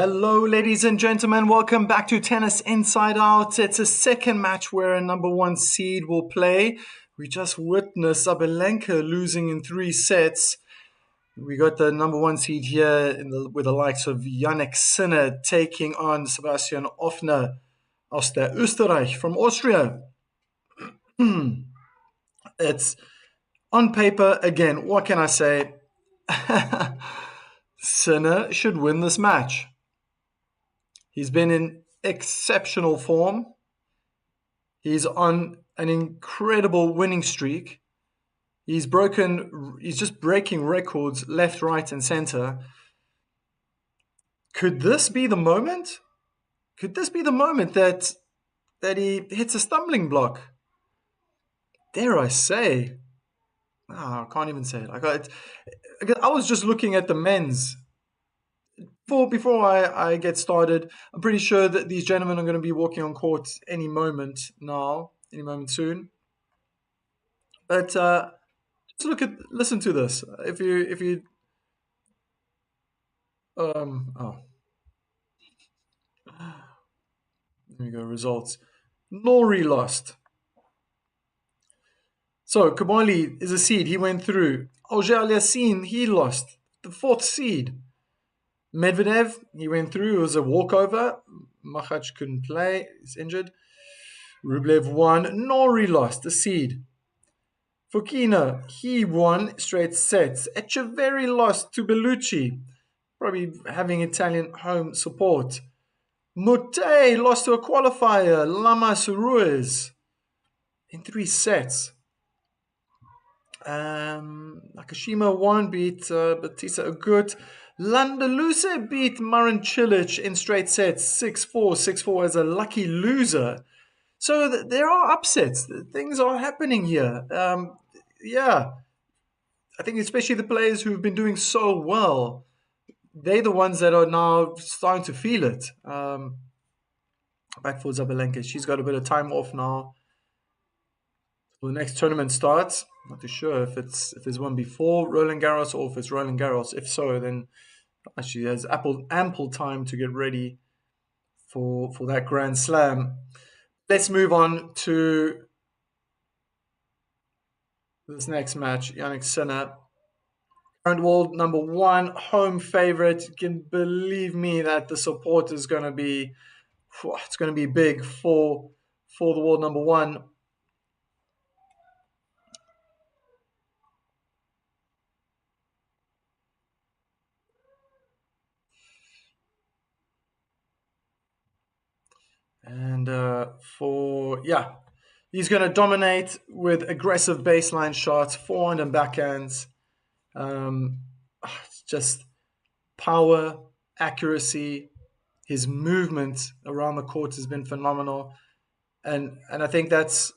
Hello, ladies and gentlemen. Welcome back to Tennis Inside Out. It's a second match where a number one seed will play. We just witnessed Sabalenka losing in 3 sets. We got the number one seed here with the likes of Yannick Sinner taking on Sebastian Ofner aus der Österreich from Austria. It's on paper, again, what can I say? Sinner should win this match. He's been in exceptional form. He's on an incredible winning streak. He's just breaking records left, right, and center. Could this be the moment? Could this be the moment that he hits a stumbling block? Dare I say? I can't even say it. I was just looking at the men's. Before I get started, I'm pretty sure that these gentlemen are going to be walking on court any moment soon. But listen to this. If you there we go. Results. Nori lost. So Kabali is a seed. He went through. Auger Aliassime, he lost. The 4th seed. Medvedev, he went through. It was a walkover. Machac couldn't play. He's injured. Rublev won. Nori lost. The seed. Fokina, he won straight sets. Echeverry lost to Bellucci. Probably having Italian home support. Mute lost to a qualifier. Lamas Ruiz in 3 sets. Nakashima won, beat Batista Agut. Landaluce beat Marin Cilic in straight sets, 6-4, 6-4 as a lucky loser. So there are upsets. Things are happening here. Yeah, I think especially the players who've been doing so well, they're the ones that are now starting to feel it. Back for Sabalenka. She's got a bit of time off now. Well, the next tournament starts. Not too sure if there's one before Roland Garros or if it's Roland Garros. If so, then she has ample time to get ready for that Grand Slam. Let's move on to this next match. Yannick Sinner, current world number one, home favorite. You can believe me that the support is going to be big for the world number one. And he's going to dominate with aggressive baseline shots, forehand and backhands. Just power, accuracy. His movement around the court has been phenomenal, and I think that's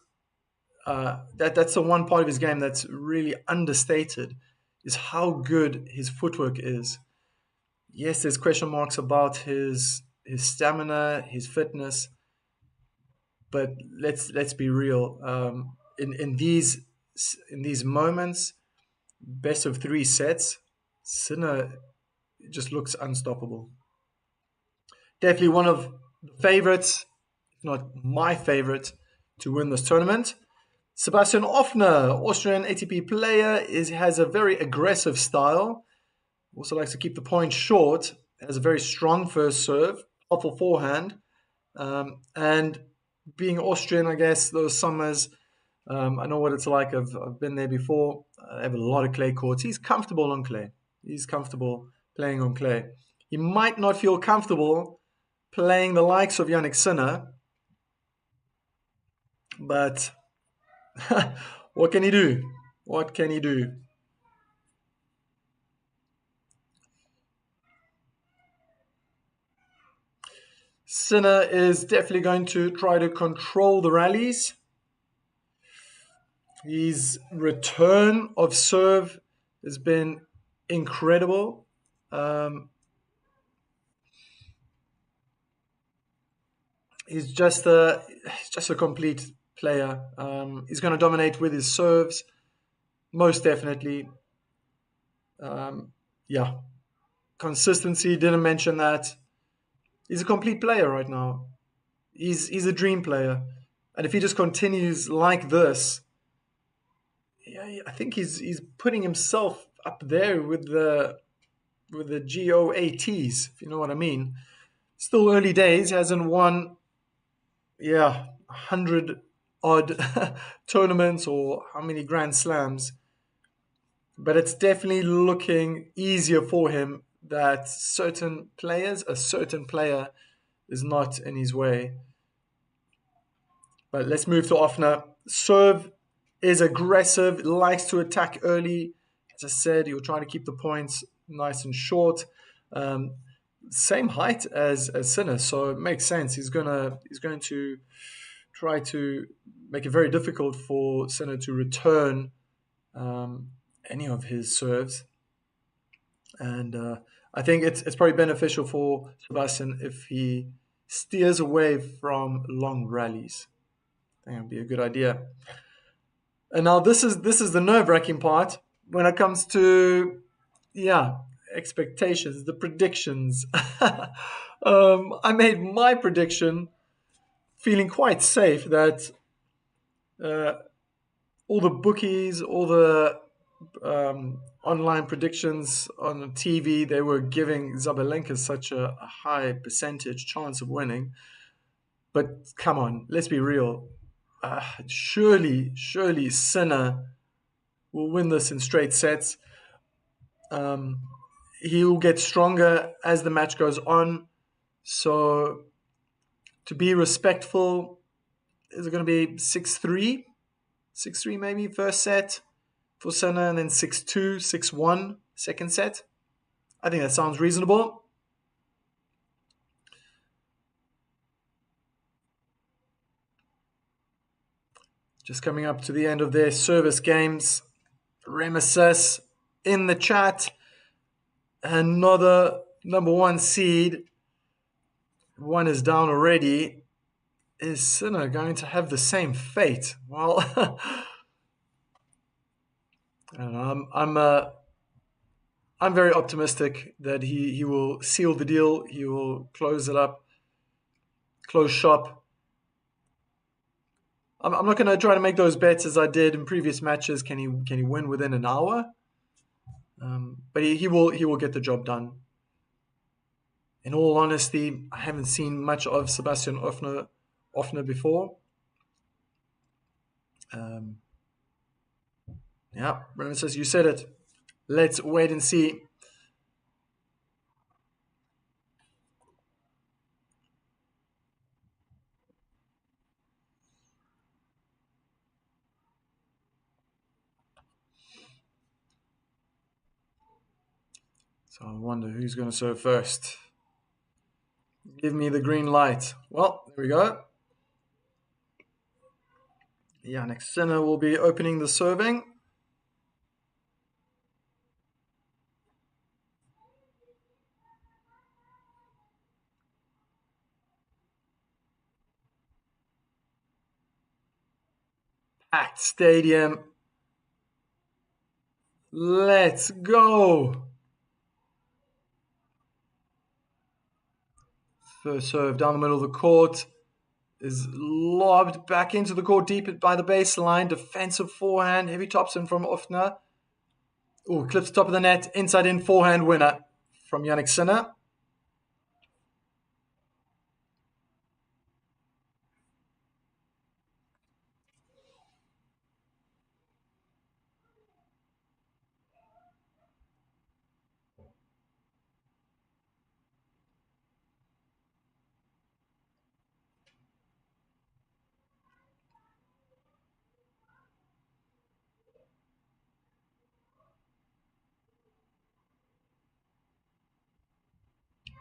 the one part of his game that's really understated, is how good his footwork is. Yes, there's question marks about his stamina, his fitness. But let's be real. In these moments, best of 3 sets, Sinner just looks unstoppable. Definitely one of the favorites, if not my favorite, to win this tournament. Sebastian Ofner, Austrian ATP player, has a very aggressive style. Also likes to keep the point short. Has a very strong first serve, powerful forehand, and being Austrian, I guess, those summers, I know what it's like. I've been there before. I have a lot of clay courts. He's comfortable on clay. He's comfortable playing on clay. He might not feel comfortable playing the likes of Yannick Sinner, but what can he do? What can he do? Sinner is definitely going to try to control the rallies. His return of serve has been incredible. He's just a complete player. He's going to dominate with his serves, most definitely. Consistency, didn't mention that. He's a complete player right now. He's a dream player, and if he just continues like this, yeah, I think he's putting himself up there with the GOATs, if you know what I mean. Still early days. He hasn't won, yeah, 100 odd tournaments or how many Grand Slams, but it's definitely looking easier for him that a certain player is not in his way. But let's move to Ofner. Serve is aggressive, likes to attack early. As I said, he'll try to keep the points nice and short. Um, Same height as Sinner, so it makes sense. He's going to try to make it very difficult for Sinner to return um, any of his serves. And I think it's probably beneficial for Sebastian if he steers away from long rallies. I think that'd be a good idea. And now this is the nerve-wracking part when it comes to, yeah, expectations, the predictions. I made my prediction feeling quite safe that uh, all the bookies, all the online predictions on the TV, they were giving Zabalenka such a high percentage chance of winning. But come on, let's be real. Surely Sinner will win this in straight sets. Um, he'll get stronger as the match goes on. So to be respectful, is it going to be 6-3? 6-3 maybe, first set for Senna, and then 6-2, 6-1, second set. I think that sounds reasonable. Just coming up to the end of their service games. Remeses in the chat. Another number one seed. One is down already. Is Sinner going to have the same fate? Well, I don't know. I'm very optimistic that he will seal the deal. He will close it up, close shop. I'm not going to try to make those bets as I did in previous matches. Can he win within an hour? But he will get the job done. In all honesty, I haven't seen much of Sebastian Ofner before. Yeah, Brennan says you said it. Let's wait and see. So I wonder who's going to serve first. Give me the green light. Well, there we go. Yannick Sinner will be opening the serving. Packed stadium. Let's go. First serve down the middle of the court is lobbed back into the court deep by the baseline. Defensive forehand, heavy topspin from Ofner. Oh, clips top of the net, inside in forehand winner from Yannick Sinner.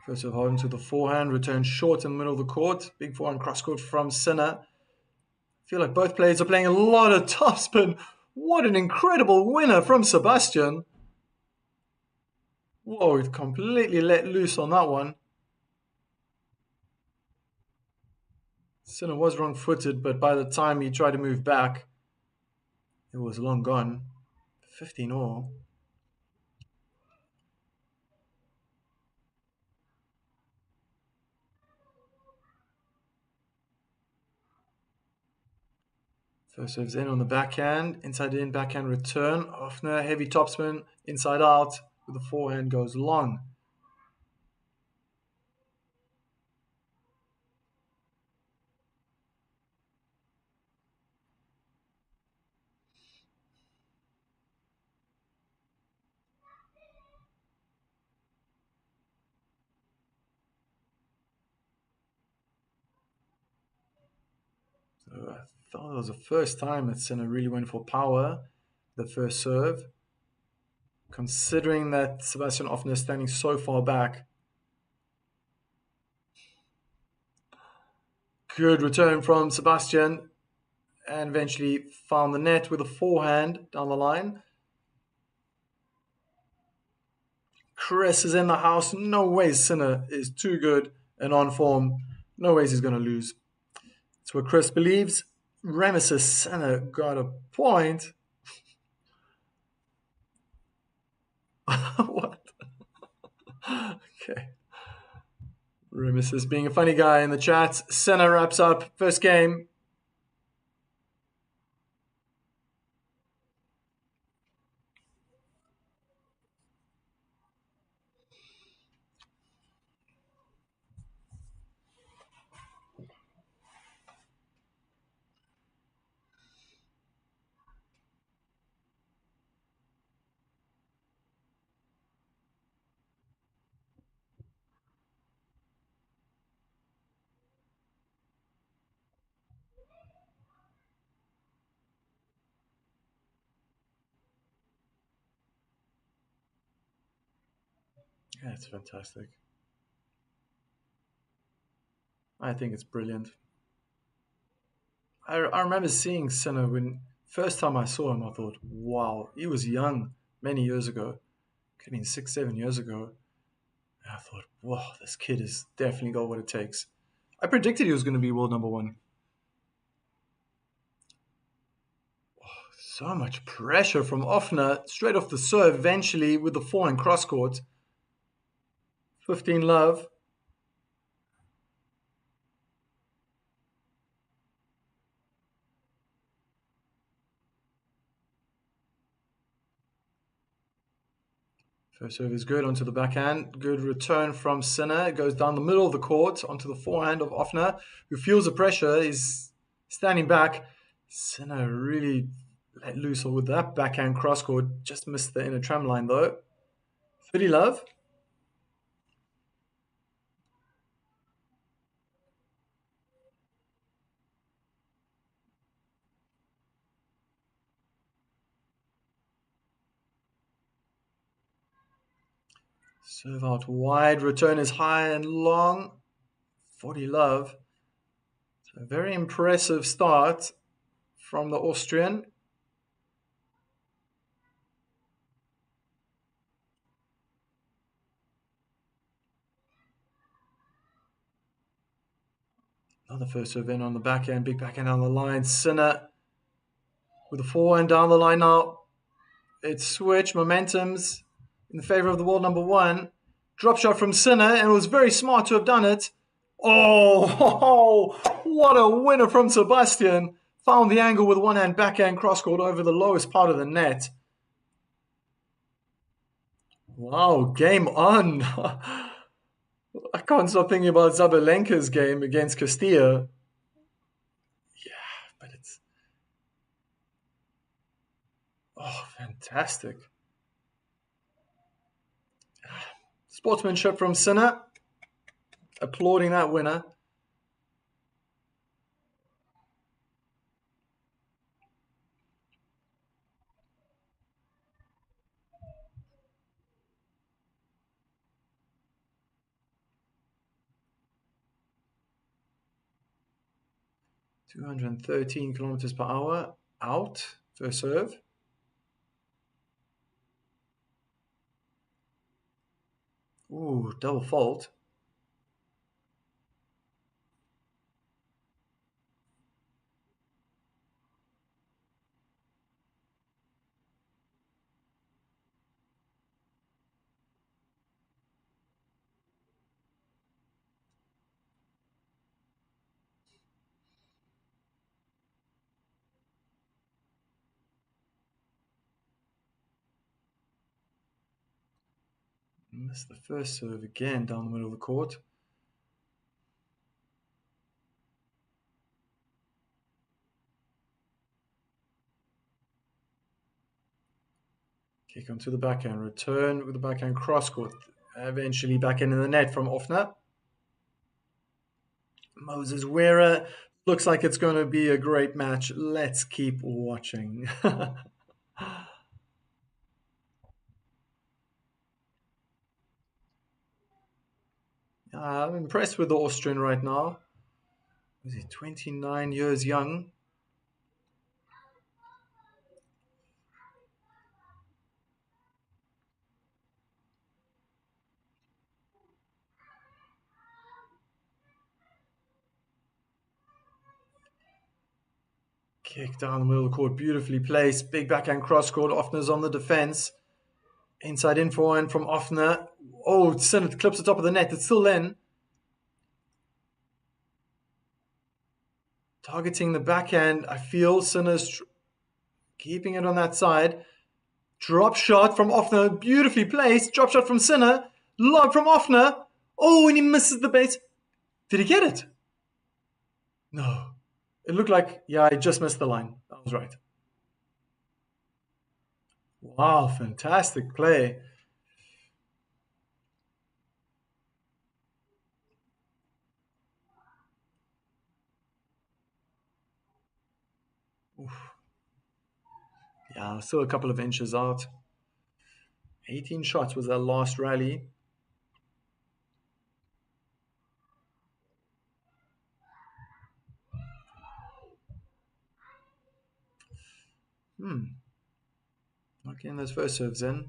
First serve home to the forehand, return short in the middle of the court. Big forehand cross court from Sinner. I feel like both players are playing a lot of topspin. What an incredible winner from Sebastian. Whoa, it completely let loose on that one. Sinner was wrong-footed, but by the time he tried to move back, it was long gone. 15 all. First serve's in on the backhand, inside in, backhand return. Ofner, heavy topspin, inside out, with the forehand goes long. So I thought it was the first time that Sinner really went for power, the first serve. Considering that Sebastian Ofner is standing so far back. Good return from Sebastian, and eventually found the net with a forehand down the line. Chris is in the house. No way Sinner is too good and on form. No ways he's going to lose. That's what Chris believes. Remesis Sinner got a point. What? Okay. Remesis being a funny guy in the chat. Sinner wraps up first game. Yeah, it's fantastic. I think it's brilliant. I remember seeing Senna when first time I saw him. I thought, wow, he was young many years ago. I mean, 6, 7 years ago. And I thought, wow, this kid has definitely got what it takes. I predicted he was going to be world number one. So much pressure from Ofner, straight off the serve, eventually with the forehand cross court. 15 love. First serve is good onto the backhand. Good return from Sinner. It goes down the middle of the court onto the forehand of Ofner, who feels the pressure, is standing back. Sinner really let loose with that backhand cross court. Just missed the inner tram line though. 30 love. Serve out wide. Return is high and long. 40 love. So a very impressive start from the Austrian. Another first serve in on the backhand. Big backhand down the line. Sinner with the forehand down the line now. It's switched momentums in favor of the world number one. Drop shot from Sinner, and it was very smart to have done it. Oh, what a winner from Sebastian. Found the angle with one hand backhand cross court over the lowest part of the net. Wow, game on. I can't stop thinking about Zabalenka's game against Castilla. Yeah, but it's... Oh, fantastic. Sportsmanship from Sinner. Applauding that winner. 213 kilometers per hour. Out. First serve. Ooh, double fault. Missed the first serve again down the middle of the court. Kick onto the backhand. Return with the backhand cross court. Eventually back into the net from Ofner. Moses Wera. Looks like it's going to be a great match. Let's keep watching. I'm impressed with the Austrian right now. Was he 29 years young? Kick down the middle of the court, beautifully placed. Big backhand cross court. Offner's on the defense. Inside in forehand from Ofner. Oh, Sinner clips the top of the net. It's still in. Targeting the backhand. I feel Sinner's keeping it on that side. Drop shot from Ofner. Beautifully placed. Drop shot from Sinner. Lob from Ofner. Oh, and he misses the base. Did he get it? No. It looked like, yeah, I just missed the line. I was right. Wow, fantastic play. Oof. Yeah, still a couple of inches out. 18 shots was that last rally. Not getting those first serves in.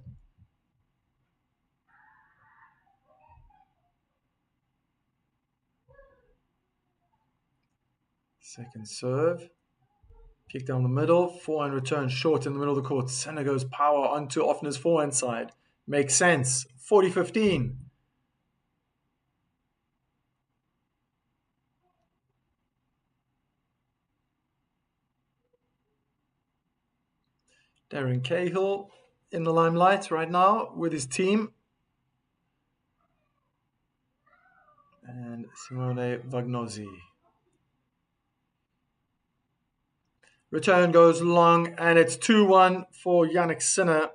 Second serve. Kick down the middle. Forehand return short in the middle of the court. Senna goes power onto Offner's forehand side. Makes sense. 40-15. Darren Cahill in the limelight right now with his team. And Simone Vagnozzi. Return goes long, and it's 2-1 for Yannick Sinner.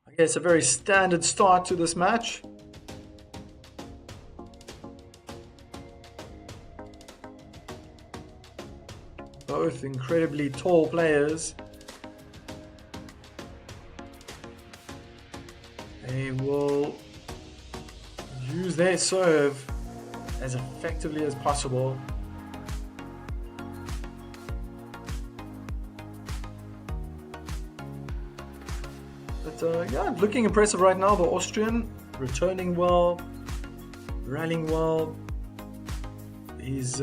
I guess a very standard start to this match. Both incredibly tall players. They will use their serve as effectively as possible. But yeah, looking impressive right now. The Austrian returning well, rallying well. He's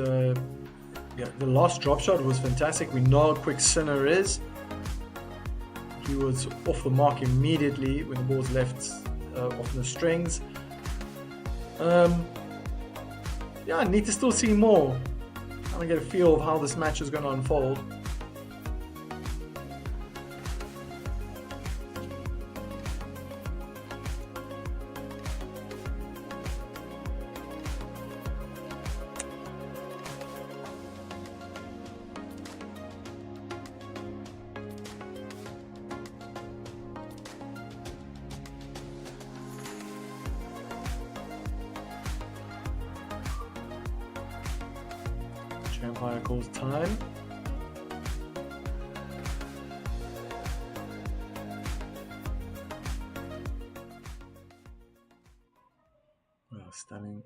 the last drop shot was fantastic. We know how quick Sinner is. He was off the mark immediately when the ball's left off the strings. Yeah, I need to still see more. I want to get a feel of how this match is going to unfold. Umpire calls time. Well, stunning.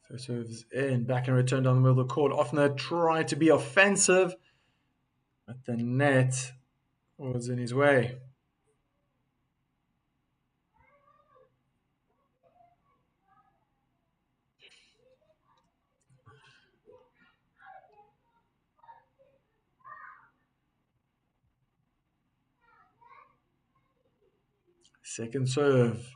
First serves in, back and return down the middle of the court. Ofner tried to be offensive, but the net was in his way. Second serve.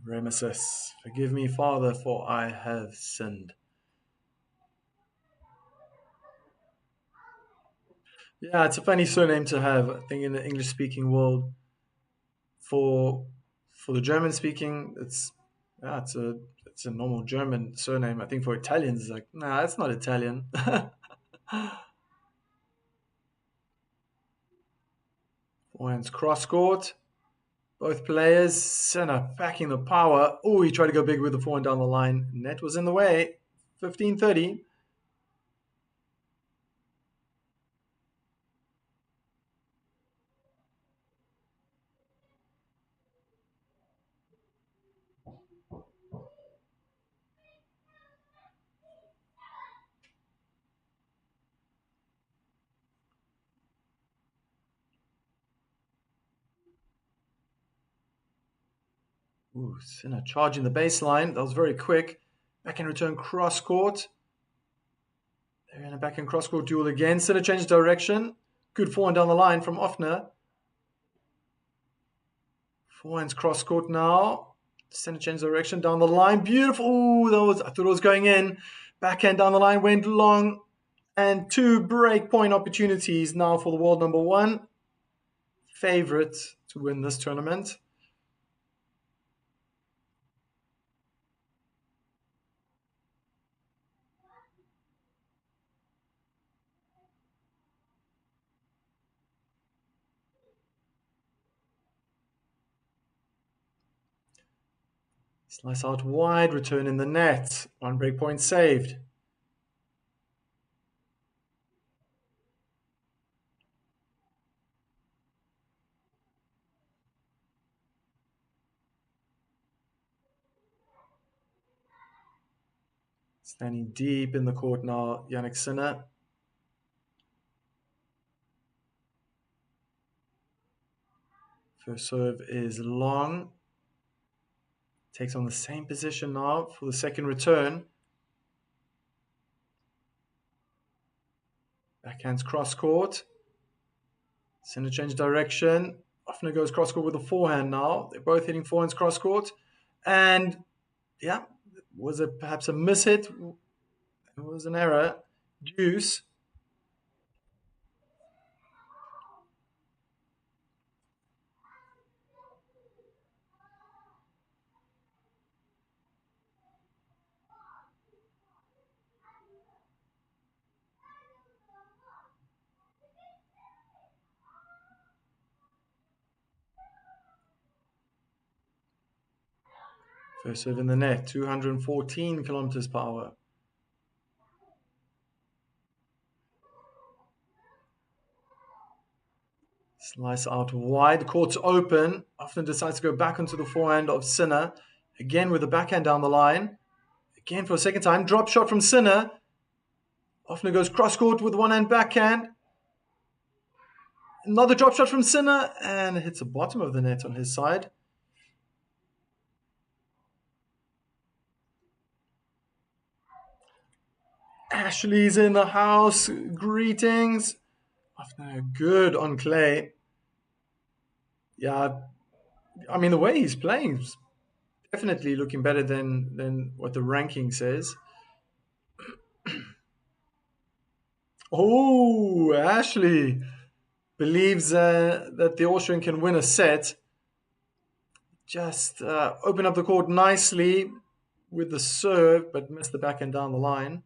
Remesis. Forgive me, Father, for I have sinned. Yeah, it's a funny surname to have. I think in the English-speaking world, for the German-speaking, it's a normal German surname. I think for Italians, it's like, nah, that's not Italian. Forehand's cross court. Both players, Senna packing the power. Oh, he tried to go big with the forehand down the line. Net was in the way. 15-30. Ooh, Senna charging the baseline. That was very quick. Back in return, cross court. They're in a back and cross court duel again. Senna changes direction. Good forehand down the line from Ofner. Forehand's cross court now. Senna changes direction down the line. Beautiful. Ooh, I thought it was going in. Backhand down the line went long. And 2 break point opportunities now for the world number 1. Favorite to win this tournament. Slice out wide, return in the net. 1 break point saved. Standing deep in the court now, Yannick Sinner. First serve is long. Takes on the same position now for the second return. Backhand's cross court. Sinner change direction. Ofner goes cross court with a forehand now. They're both hitting forehands cross court. And yeah, was it perhaps a mishit? It was an error. Deuce. First serve in the net, 214 kilometers per hour. Slice out wide, court's open. Often decides to go back onto the forehand of Sinner. Again with the backhand down the line. Again for a second time, drop shot from Sinner. Often goes cross court with one hand backhand. Another drop shot from Sinner and hits the bottom of the net on his side. Ashley's in the house. Greetings. Often good on clay. Yeah, I mean, the way he's playing is definitely looking better than what the ranking says. Oh, Ashley believes that the Austrian can win a set. Just open up the court nicely with the serve, but missed the backhand down the line.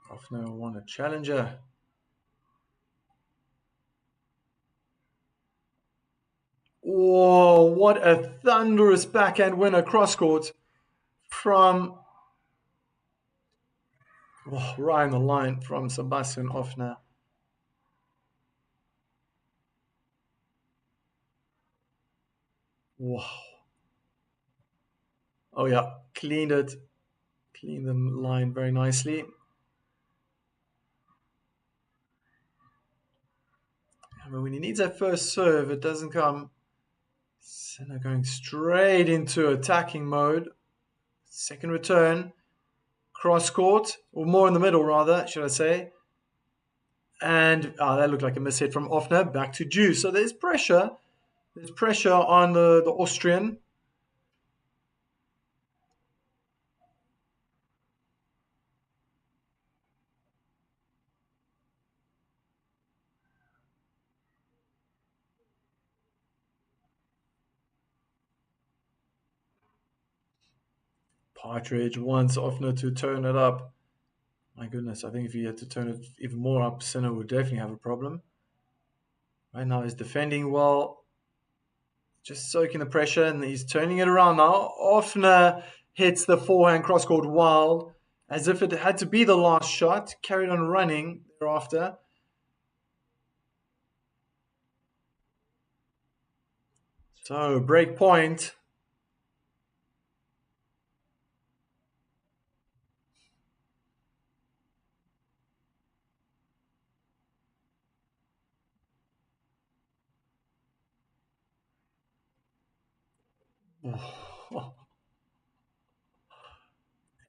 Ofner won a challenger. Whoa, what a thunderous backhand winner cross court from right on the line from Sebastian Ofner. Wow. Oh yeah, cleaned the line very nicely. But when he needs that first serve, it doesn't come. Sinner going straight into attacking mode. Second return. Cross court, or more in the middle, rather, should I say. And that looked like a mishit from Ofner. Back to Juice. So there's pressure. There's pressure on the Austrian. Partridge wants Ofner to turn it up. My goodness, I think if he had to turn it even more up, Sinner would definitely have a problem. Right now he's defending well, just soaking the pressure, and he's turning it around now. Ofner hits the forehand cross-court wild, as if it had to be the last shot, carried on running thereafter. So, break point.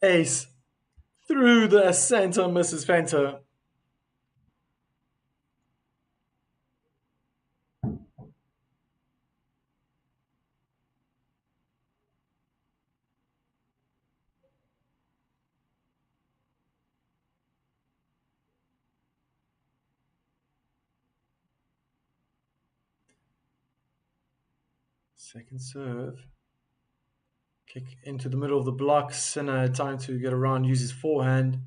Ace through the center, misses Fenter. Second serve. Kick into the middle of the block. Sinner time to get around, use his forehand.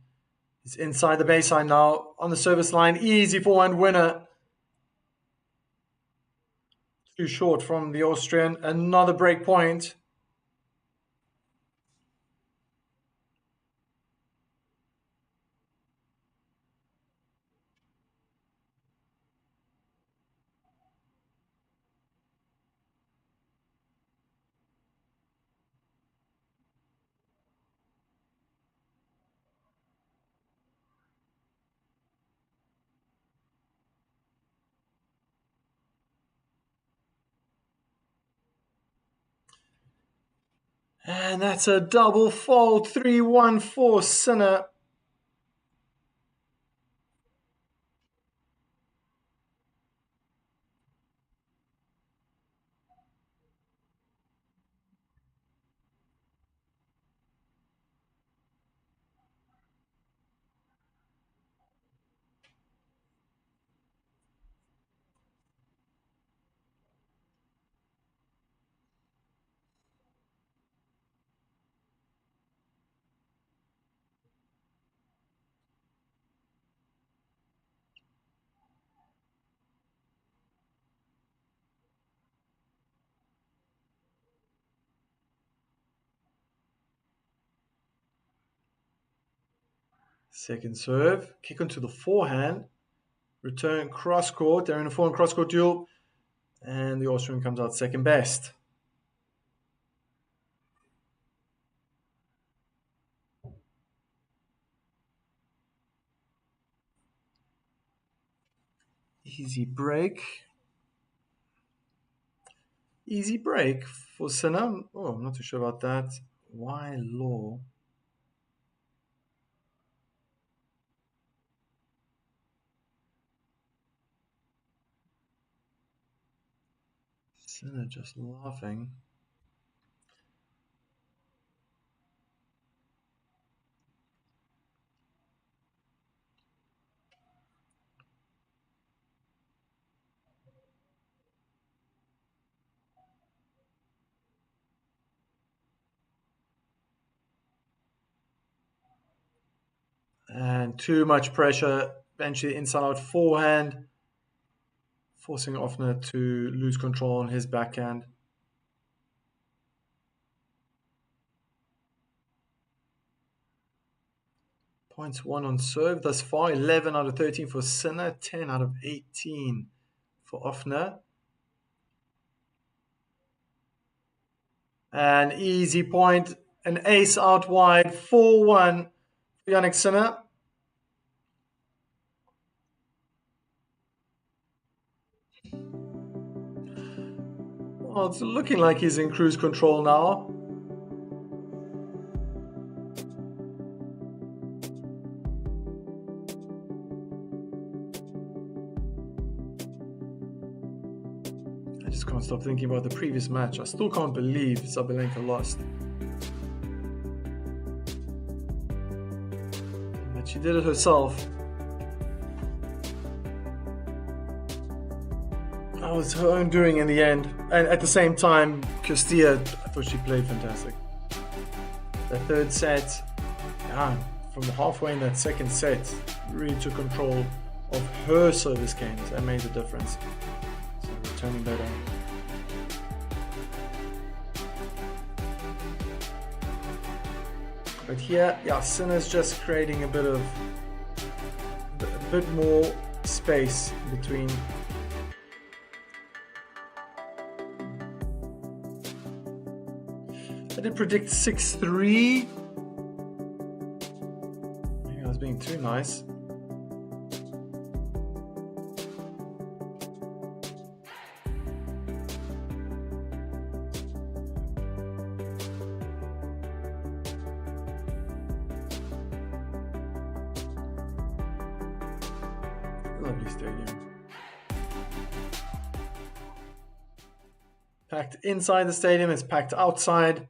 He's inside the baseline now, on the service line. Easy forehand winner. Too short from the Austrian. Another break point. And that's a double fault. 3-1 for Sinner. Second serve. Kick onto the forehand. Return cross court. They're in a forehand cross court duel. And the Austrian comes out second best. Easy break. Easy break for Sinner. Oh, I'm not too sure about that. Why law? Sinner just laughing. And too much pressure. Eventually inside out forehand. Forcing Ofner to lose control on his backhand. Points won on serve thus far. 11 out of 13 for Sinner. 10 out of 18 for Ofner. An easy point. An ace out wide. 4-1 for Yannick Sinner. Well, it's looking like he's in cruise control now. I just can't stop thinking about the previous match. I still can't believe Sabalenka lost. But she did it herself. That was her own doing in the end. And at the same time, Castilla, I thought she played fantastic. The third set, yeah, from halfway in that second set, really took control of her service games. That made the difference. So returning better. But here, yeah, Sinner's just creating a bit more space between. I did predict 6-3. Maybe I was being too nice. Lovely stadium. Packed inside the stadium, it's packed outside.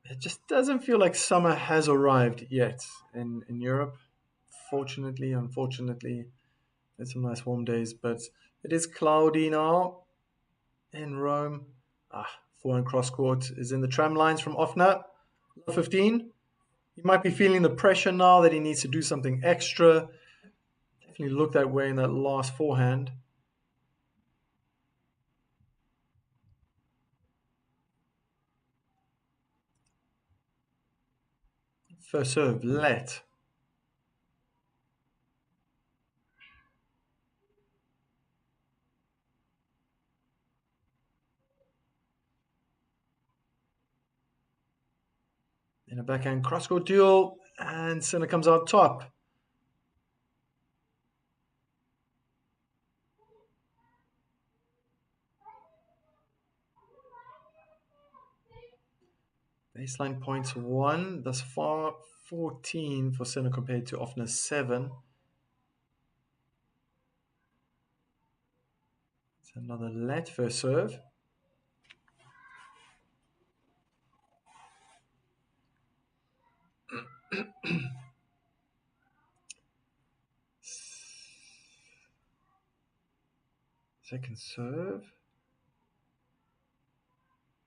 It just doesn't feel like summer has arrived yet in Europe. Fortunately, unfortunately, there's some nice warm days, but it is cloudy now in Rome. Forehand cross court is in the tram lines from Ofner, 15. He might be feeling the pressure now that he needs to do something extra. Definitely looked that way in that last forehand. First serve, let. In a backhand cross-court duel, and Sinner comes out top. Baseline points 1, thus far 14 for Sinner compared to Ofner's 7. It's another let first serve. Second serve.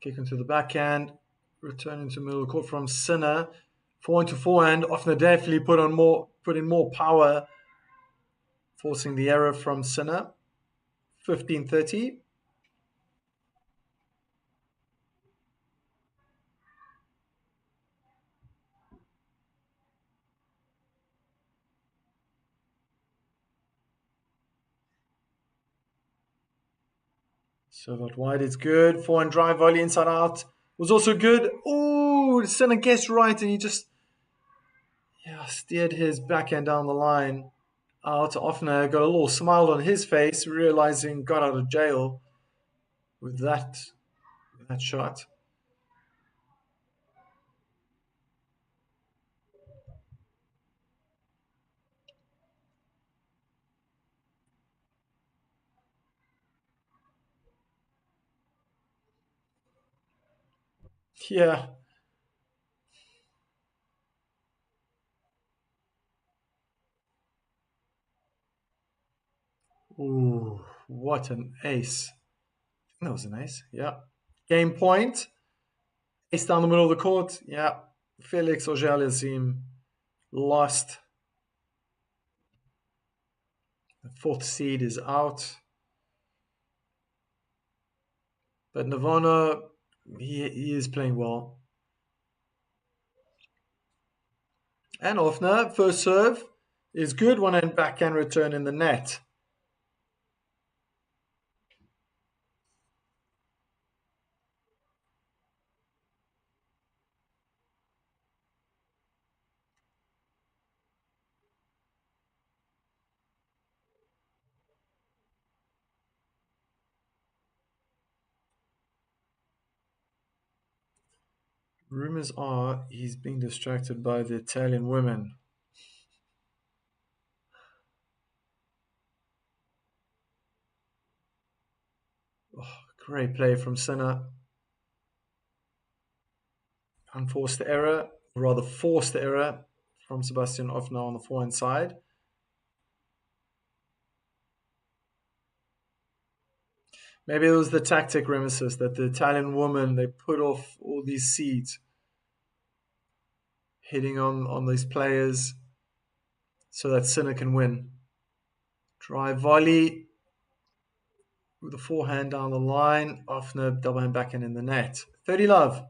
Kick into the backhand. Return into middle of the court from Sinner. Forehand to forehand. Ofner definitely put in more power, forcing the error from Sinner. 15-30. Serve out wide, it's good. Forehand drive volley inside out was also good. Oh, Sinner guessed right, and he just steered his backhand down the line. Out Ofner got a little smile on his face, realizing got out of jail with that shot. Yeah. Ooh, what an ace. That was an ace, yeah. Game point. Ace down the middle of the court, yeah. Felix Auger-Aliassime lost. The fourth seed is out. But Navona, he is playing well. And Ofner, first serve is good. One and backhand return in the net. Rumors are he's being distracted by the Italian women. Oh, great play from Sinner. Unforced error, or rather forced error from Sebastian Ofner on the forehand side. Maybe it was the tactic, Remesis, that the Italian woman, they put off all these seeds hitting on these players so that Sinner can win. Drive volley with the forehand down the line. Ofner double hand backhand in the net. 30 love.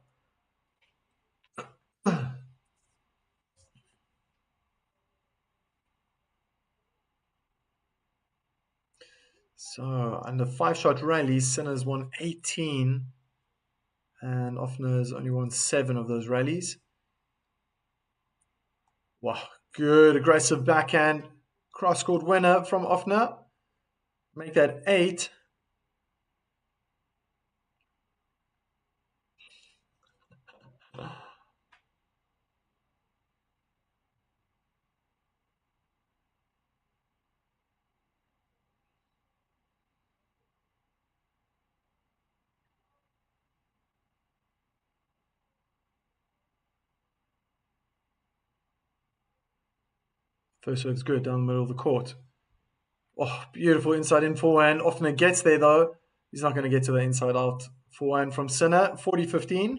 So, under 5-shot rallies, Sinner's won 18 and Ofner's only won 7 of those rallies. Wow, good aggressive backhand. Cross-court winner from Ofner. Make that 8. First serve's good down the middle of the court. Oh, beautiful inside in forehand. Ofner gets there though. He's not going to get to the inside out forehand from Sinner. 40-15.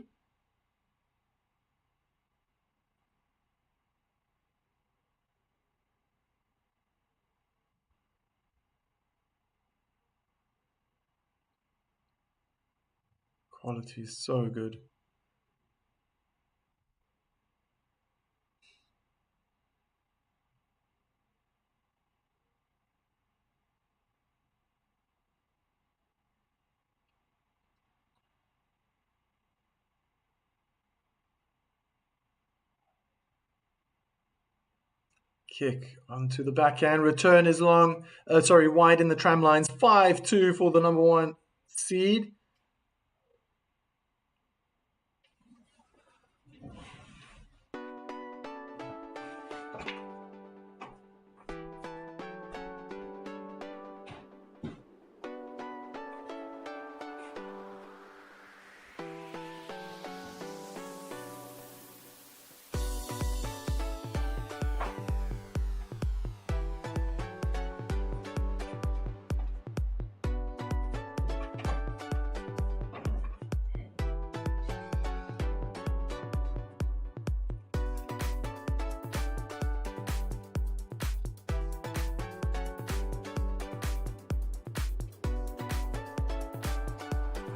Quality is so good. Kick onto the backhand. Return is long. Wide in the tram lines. 5-2 for the number 1 seed.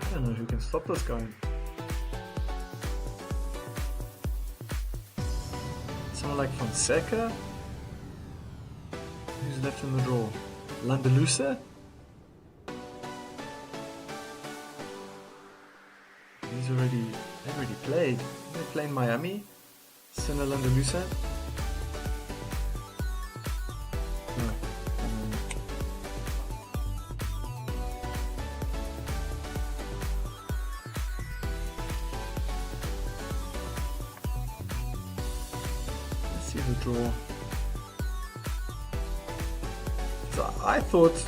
I don't know who can stop this guy. Someone like Fonseca? Who's left in the draw? Landalusa? They've already played. They play in Miami? Sinner Landalusa? No. See the draw. So I thought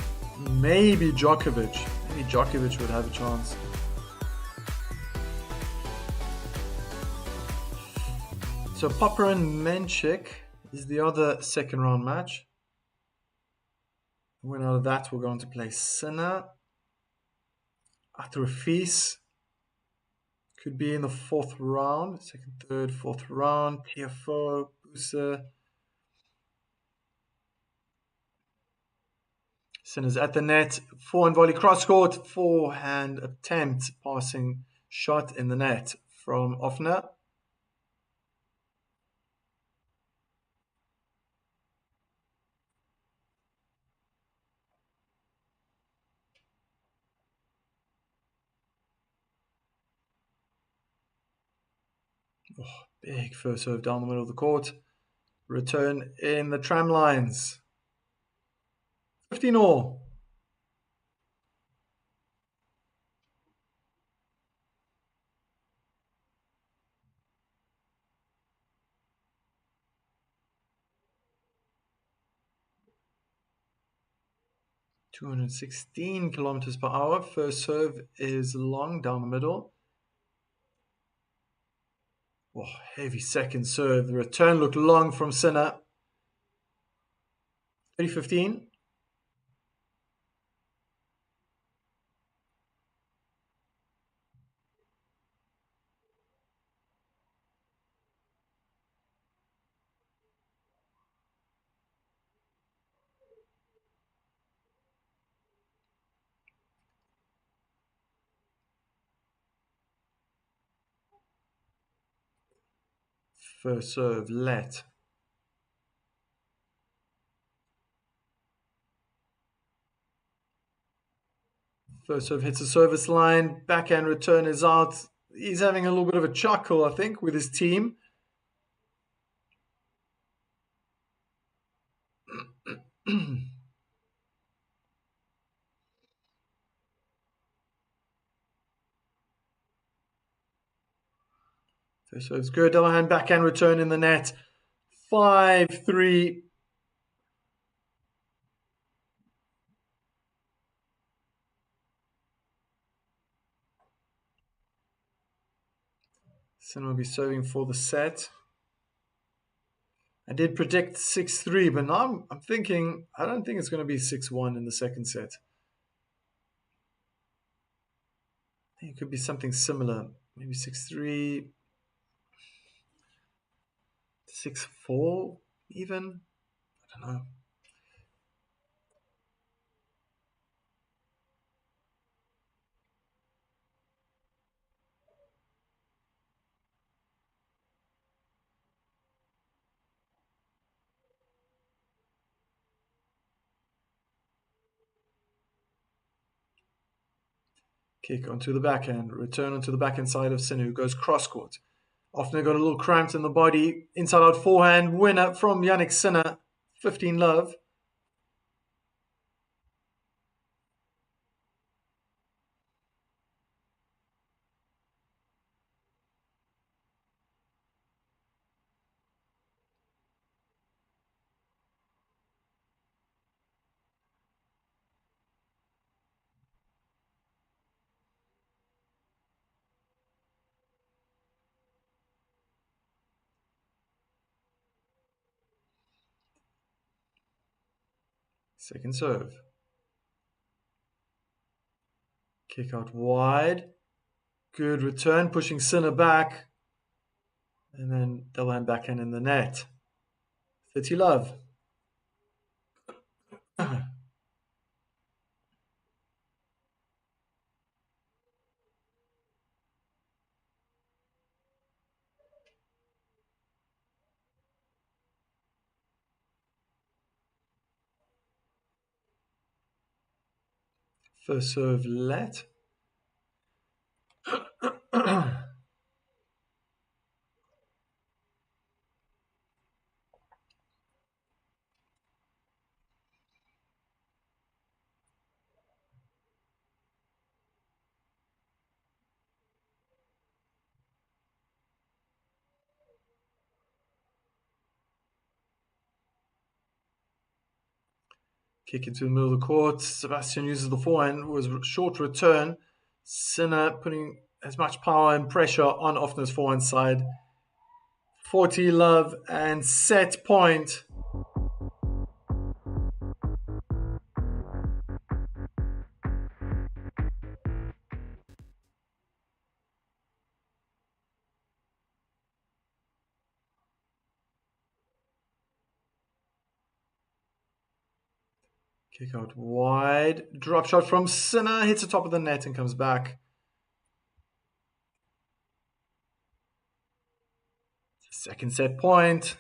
maybe Djokovic would have a chance. So Popper and Menchik is the other second round match. The winner of that will go on to play Sinner. Atrofis could be in the 4th round, second, third, 4th round. TFO, Busa. Sinner's at the net. Forehand volley cross court. Forehand attempt passing shot in the net from Ofner. Oh, big first serve down the middle of the court. Return in the tram lines. 15-all. 216 kilometers per hour. First serve is long down the middle. Oh, heavy second serve. The return looked long from Sinner. 315. First serve, let. First serve hits the service line. Backhand return is out. He's having a little bit of a chuckle, I think, with his team. First serve's good. Double hand backhand return in the net. 5-3. Sin will be serving for the set. I did predict 6-3, but now I'm thinking I don't think it's going to be 6-1 in the second set. I think it could be something similar. Maybe 6-3, 6-4 even. I don't know. Kick onto the backhand, return onto the backhand side of Sinu, goes cross court. Ofner got a little cramped in the body, inside out forehand, winner from Yannick Sinner, 15 love. Second serve. Kick out wide. Good return, pushing Sinner back. And then double hand backhand in the net. 30 love. First serve, let. Kick into the middle of the court. Sebastian uses the forehand. It was a short return. Sinner putting as much power and pressure on Ofner's forehand side. 40 love and set point. Kick out wide. Drop shot from Sinner. Hits the top of the net and comes back. Second set point.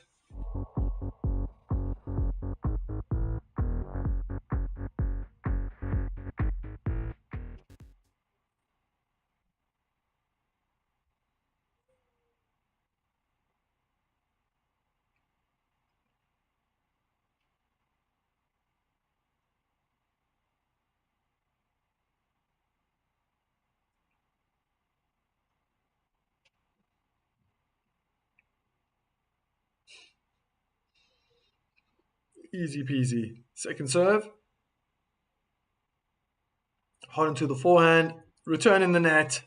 Easy peasy. Second serve. hard into the forehand, return in the net.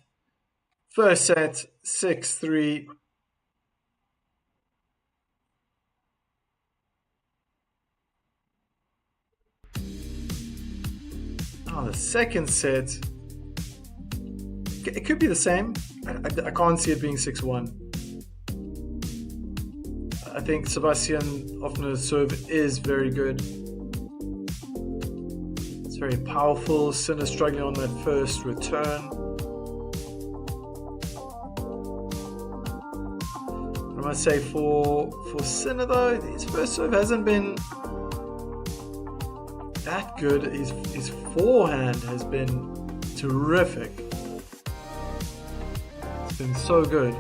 First set, 6-3. Oh, the second set, it could be the same. I can't see it being 6-1. I think Sebastian Ofner's serve is very good. It's very powerful. Sinner struggling on that first return. I must say for Sinner though, his first serve hasn't been that good. His forehand has been terrific. It's been so good.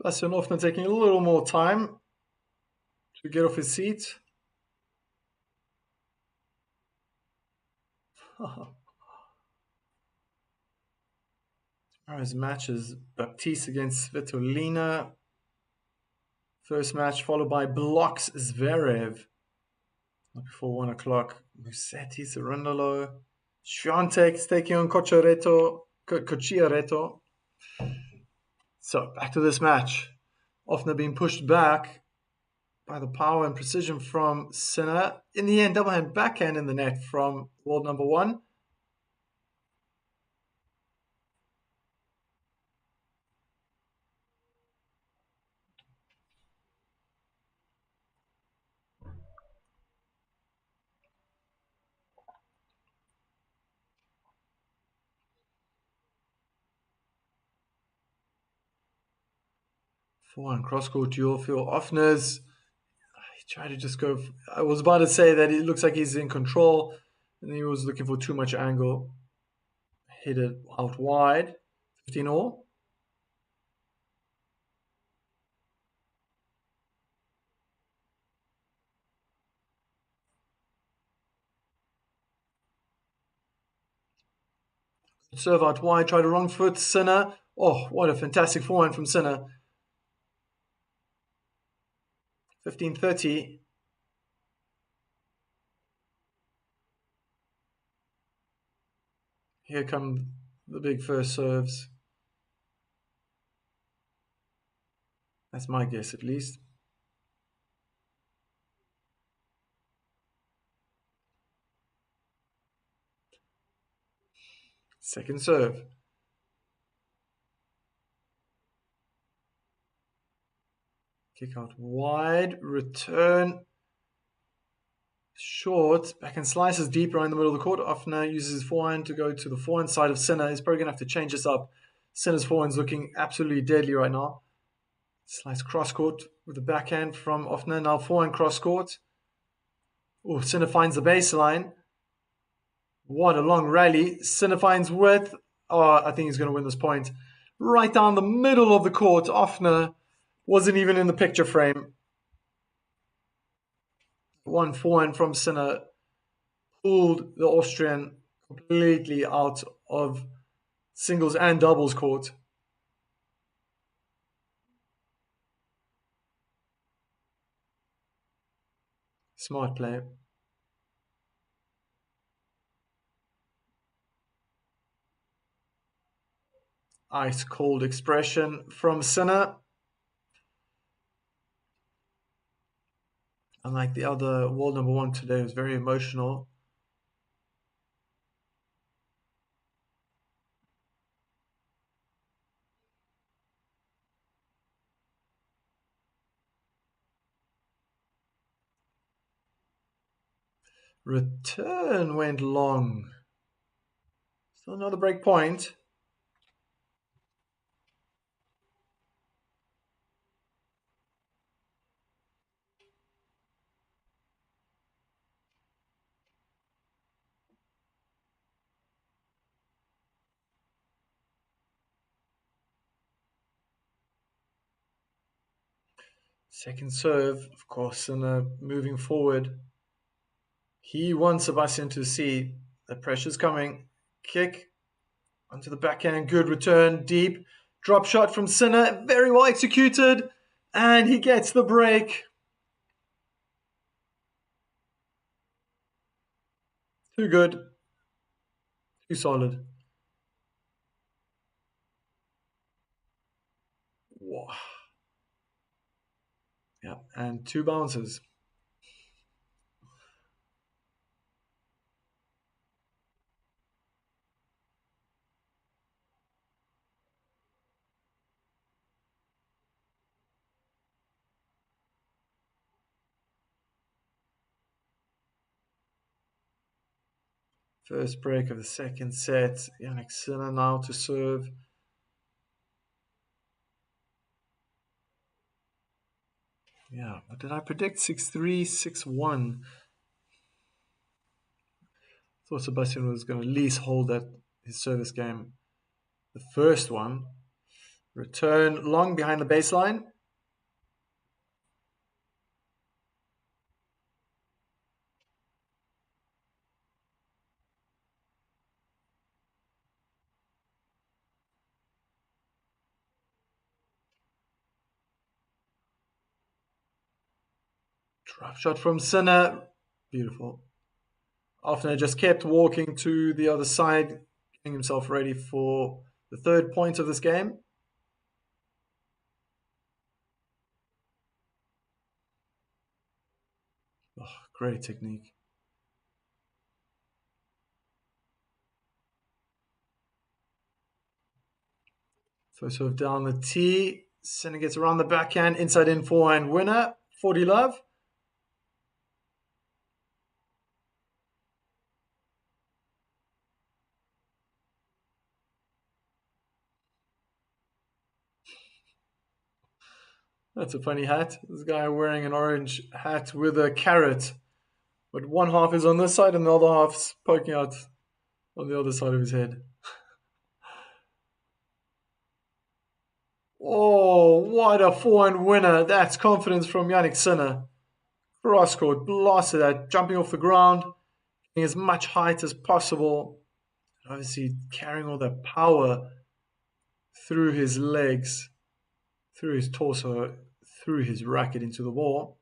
Sebastian Ofner taking a little more time to get off his seat. Tomorrow's match is Baptiste against Svitolina. First match followed by Blocks Zverev. Not before 1 o'clock. Musetti, Cerundolo. Swiatek's taking on Cocciaretto. So back to this match. Ofner being pushed back by the power and precision from Sinner. In the end, double hand backhand in the net from world number one. Forehand cross-court duel for Ofner's. He tried to just go. I was about to say that it looks like he's in control, and he was looking for too much angle. Hit it out wide. 15 all. Serve out wide, tried a wrong foot, Sinner. Oh, what a fantastic forehand from Sinner. 15-30. Here come the big first serves. That's my guess, at least. Second serve. Kick out wide, return short, backhand slices deep around the middle of the court. Ofner uses his forehand to go to the forehand side of Sinner. He's probably going to have to change this up. Sinner's forehand's looking absolutely deadly right now. Slice cross court with the backhand from Ofner. Now forehand cross court. Oh, Sinner finds the baseline. What a long rally. Sinner finds width. Oh, I think he's going to win this point. Right down the middle of the court. Ofner wasn't even in the picture frame. One forehand from Sinner pulled the Austrian completely out of singles and doubles court. Smart play. Ice cold expression from Sinner. Unlike the other world number one today, it was very emotional. Return went long. Still another break point. Second serve, of course, and moving forward. He wants Sebastian to see the pressure's coming. Kick onto the backhand, good return, deep. Drop shot from Sinner, very well executed. And he gets the break. Too good. Too solid. Wow. Yeah, and two bounces. First break of the second set. Yannick Sinner now to serve. Yeah, what did I predict? 6-3, 6-1. Thought Sebastian was going to at least hold that his service game. The first one. Return long behind the baseline. Drop shot from Sinner. Beautiful. Ofner just kept walking to the other side, getting himself ready for the third point of this game. Oh, great technique. First serve down the tee. Sinner gets around the backhand, inside in forehand winner. 40 love. That's a funny hat. This guy wearing an orange hat with a carrot. But one half is on this side and the other half's poking out on the other side of his head. Oh, what a forehand winner. That's confidence from Yannick Sinner. Cross court, blasted that, jumping off the ground, getting as much height as possible. Obviously, carrying all that power through his legs, through his torso, through his racket into the ball.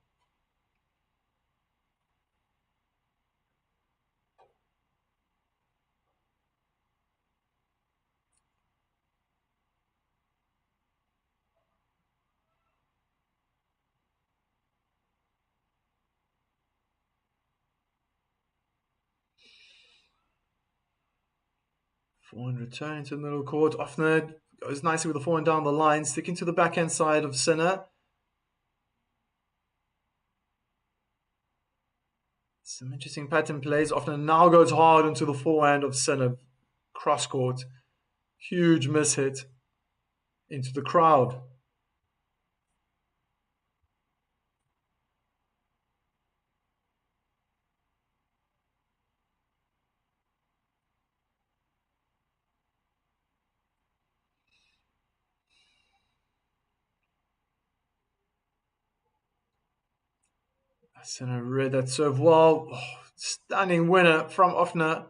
Forehand return into the middle court. Ofner goes nicely with the forehand down the line, sticking to the backhand side of Sinner. Some interesting pattern plays. Ofner now goes hard into the forehand of Sinner. Cross court. Huge miss hit into the crowd. Sinner read that serve well. Oh, stunning winner from Ofner.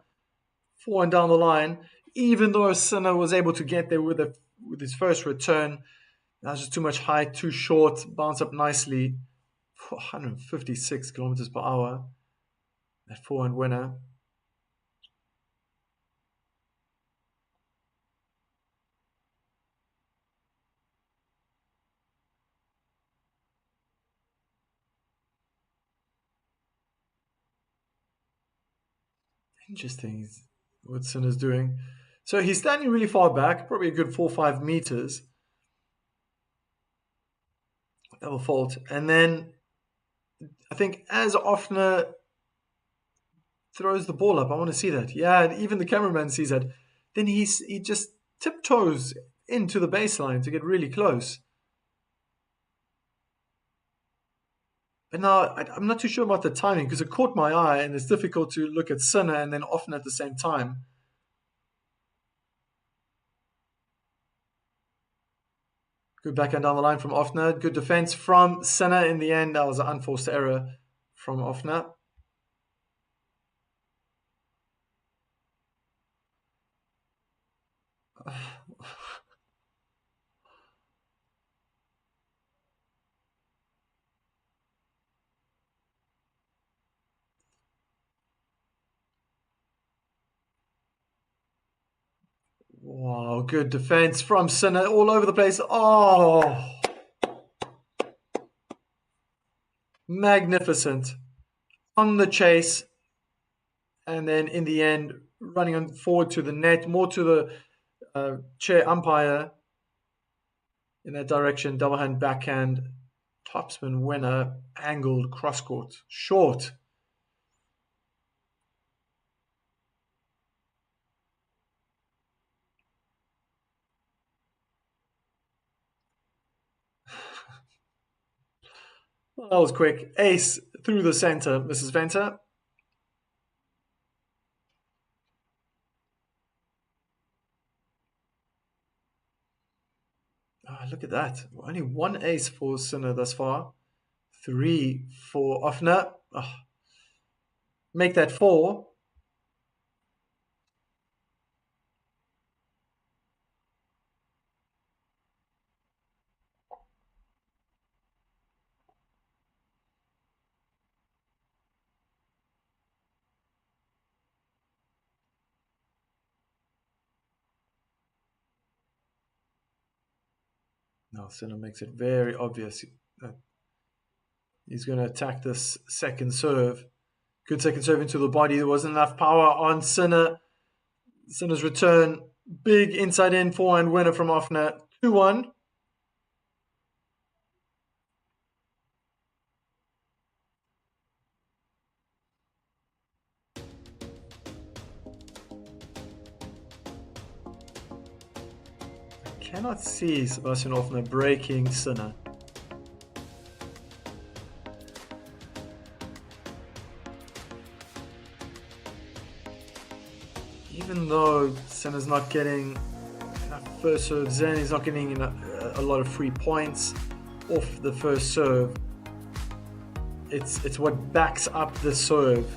4-1 down the line. Even though Sinner was able to get there with his first return, that was just too much height, too short, bounce up nicely. 156 kilometers per hour. That 4-1 winner. Interesting what Sinner's doing. So he's standing really far back, probably a good 4 or 5 meters. Double fault. And then I think as Ofner throws the ball up, I want to see that. Yeah, and even the cameraman sees that. Then he just tiptoes into the baseline to get really close. But now I'm not too sure about the timing because it caught my eye and it's difficult to look at Sinner and then Ofner at the same time. Good backhand down the line from Ofner. Good defense from Sinner in the end. That was an unforced error from Ofner. Wow, good defense from Sinner all over the place. Oh, magnificent. On the chase, and then in the end, running on forward to the net, more to the chair umpire in that direction. Double hand, backhand, topspin winner, angled cross court, short. Well, that was quick. Ace through the center, Mrs. Venter. Oh, look at that. Only one ace for Sinner thus far. 3 for Ofner. Oh, make that 4. No, Sinner makes it very obvious that he's going to attack this second serve. Good second serve into the body. There wasn't enough power on Sinner. Sinner's return. Big inside in forehand winner from Ofner. 2-1. Cannot see Sebastian Ofner breaking Sinner. Even though Sinner's not getting enough first serves in, he's not getting a lot of free points off the first serve. It's what backs up the serve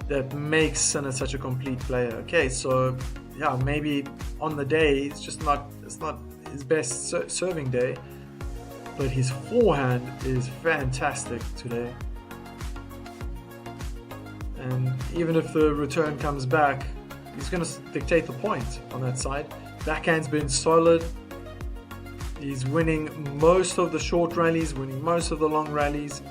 that makes Sinner such a complete player. Okay, so yeah, maybe on the day it's not his best serving day, but his forehand is fantastic today. And even if the return comes back, he's going to dictate the point on that side. Backhand's been solid. He's winning most of the short rallies, winning most of the long rallies.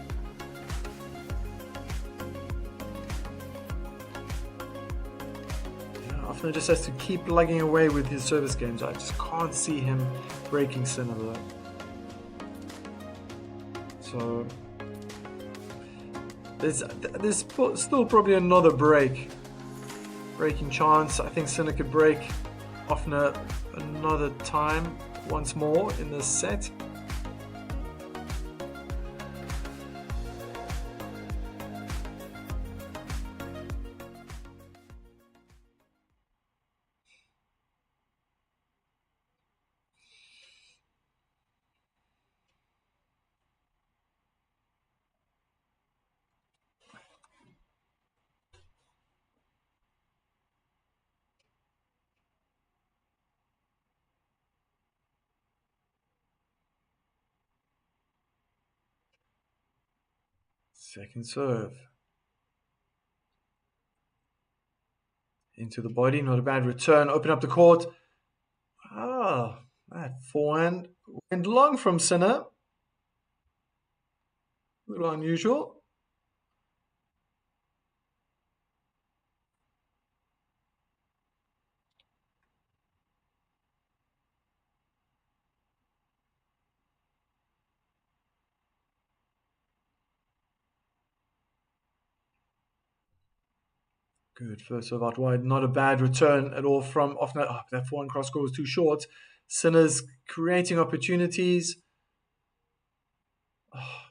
Ofner just has to keep lugging away with his service games. I just can't see him breaking Sinner though. So there's still probably another breaking chance. I think Sinner could break Ofner another time, once more in this set. Second serve. Into the body, not a bad return. Open up the court. Ah, that forehand went long from Sinner. A little unusual. Good first serve out wide. Not a bad return at all from Ofner. Oh, that forehand cross court was too short. Sinner's creating opportunities. Oh,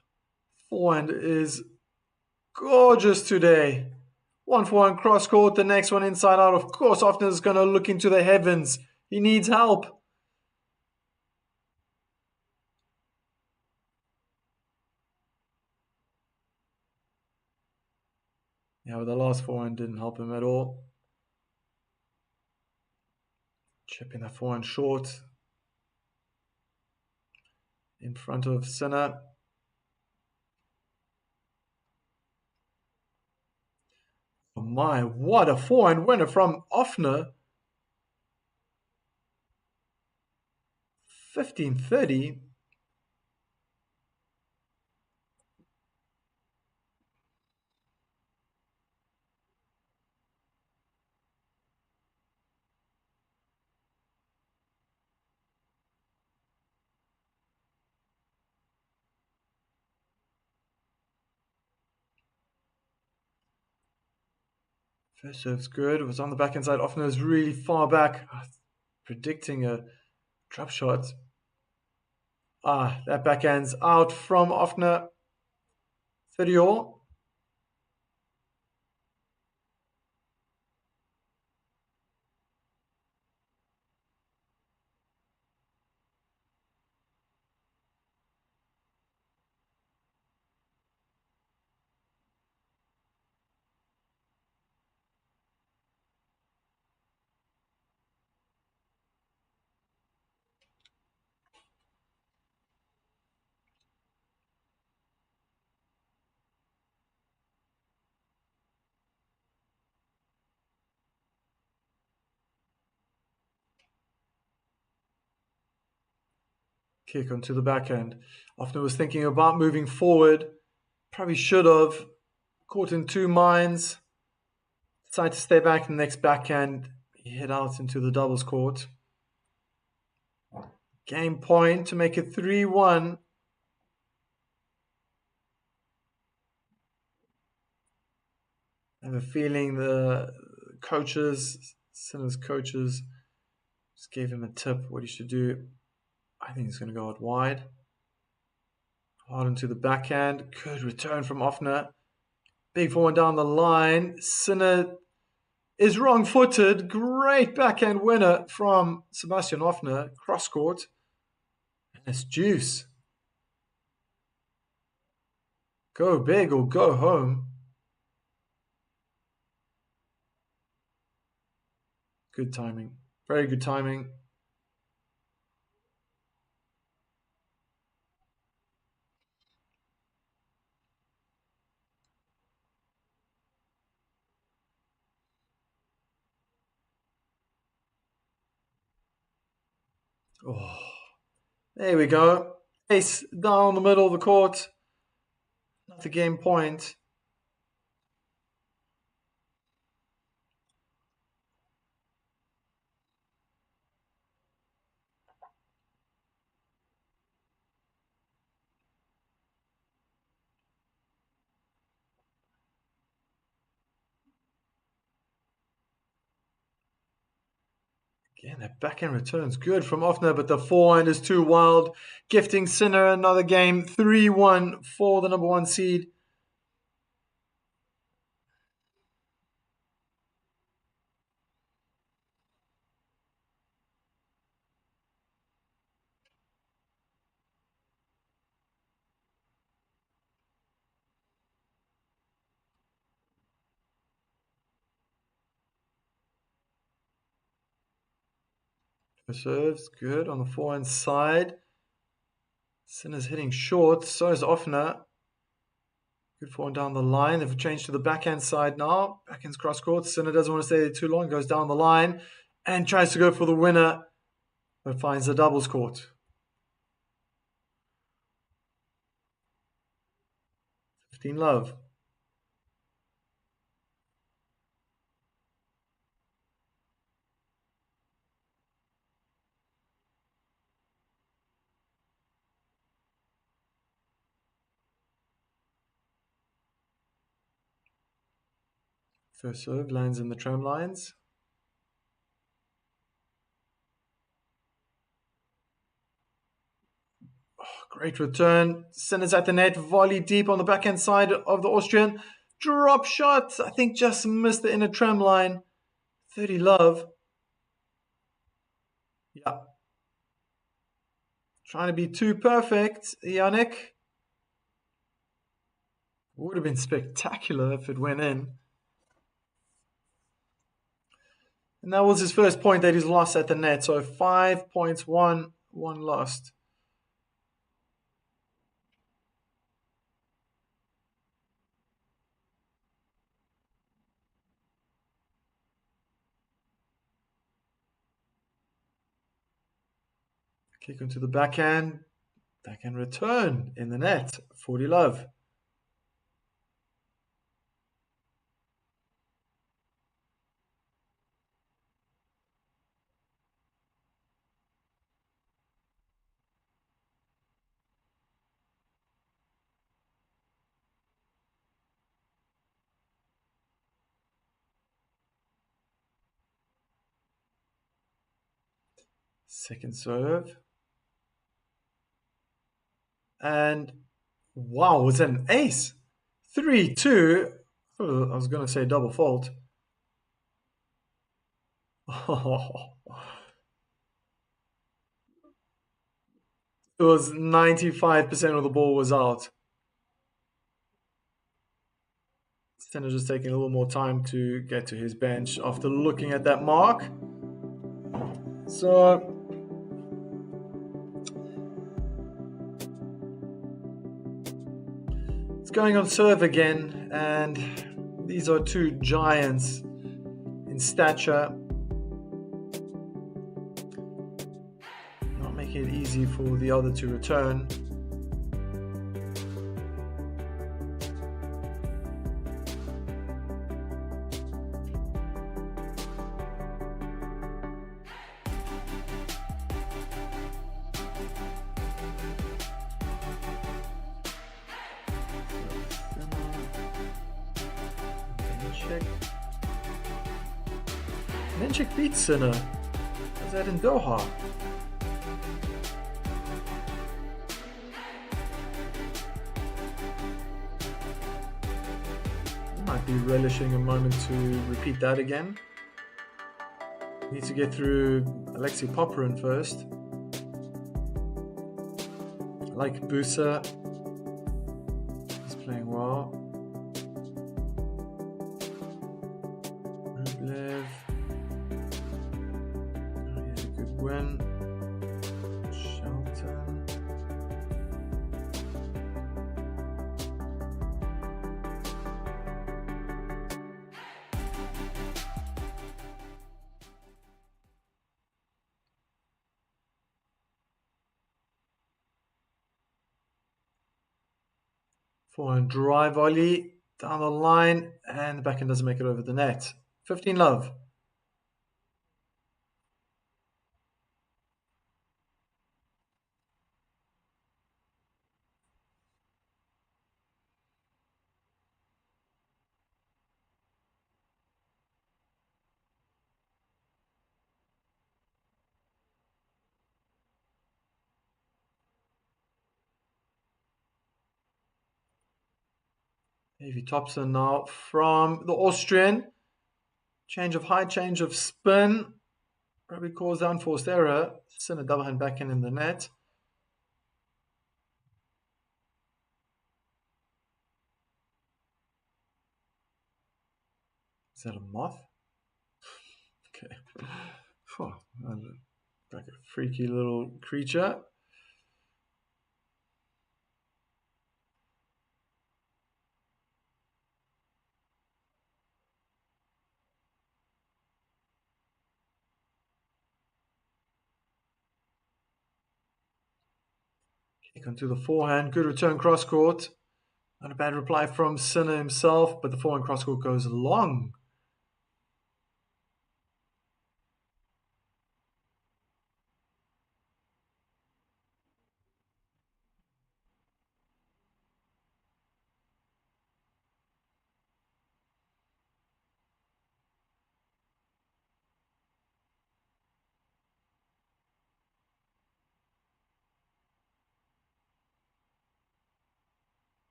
forehand is gorgeous today. One forehand cross court, the next one inside out. Of course, Ofner's going to look into the heavens. He needs help. Yeah, but the last forehand didn't help him at all. Chipping that forehand short in front of Sinner. Oh my, what a forehand winner from Ofner. 15-30. First serve's good. It was on the backhand side. Ofner is really far back. Predicting a drop shot. That backhand's out from Ofner. 30 all. Kick onto the backhand. Ofner was thinking about moving forward. Probably should have. Caught in two minds. Decided to stay back. The next backhand, he hit out into the doubles court. Game point to make it 3-1. I have a feeling the coaches, Sinner's coaches, just gave him a tip what he should do. I think he's going to go out wide. Hard into the backhand. Good return from Ofner. Big forehand down the line. Sinner is wrong-footed. Great backhand winner from Sebastian Ofner. Cross court. And it's juice. Go big or go home. Good timing. Very good timing. Oh, there we go. Ace down the middle of the court. Not the game point. Again, that backhand return's good from Ofner, but the forehand is too wild. Gifting Sinner another game. 3-1 for the number one seed. Serves good on the forehand side. Sinner's hitting short, so is Ofner. Good forehand down the line. They've changed to the backhand side now. Backhand's cross court. Sinner doesn't want to stay there too long. Goes down the line and tries to go for the winner, but finds the doubles court. 15 love. First serve lands in the tram lines. Oh, great return. Sinner's at the net. Volley deep on the backhand side of the Austrian. Drop shot. I think just missed the inner tram line. 30 love. Yeah. Trying to be too perfect, Yannick. Would have been spectacular if it went in. And that was his first point that he's lost at the net. So 5 points, one lost. Kick into the backhand. Backhand return in the net. 40 love. Second serve. And wow, was that an ace? 3-2. I was going to say double fault. It was 95% of the ball was out. Stenner just taking a little more time to get to his bench after looking at that mark. So it's going on serve again, and these are two giants in stature. Not making it easy for the other to return. Menchik beats Sinner. Was that in Doha? Might be relishing a moment to repeat that again. Need to get through Alexei Popperin first. I like Busa. He's playing well. Rublev. Oh, he had a good win. Shelton. Forehand dry volley down the line, and the backhand doesn't make it over the net. 15 love. Davy Thompson now from the Austrian. Change of height, change of spin. Probably caused unforced error. Send a double hand backhand in the net. Is that a moth? Okay. Oh, like a freaky little creature. Kick onto the forehand. Good return cross court. Not a bad reply from Sinner himself, but the forehand cross court goes long.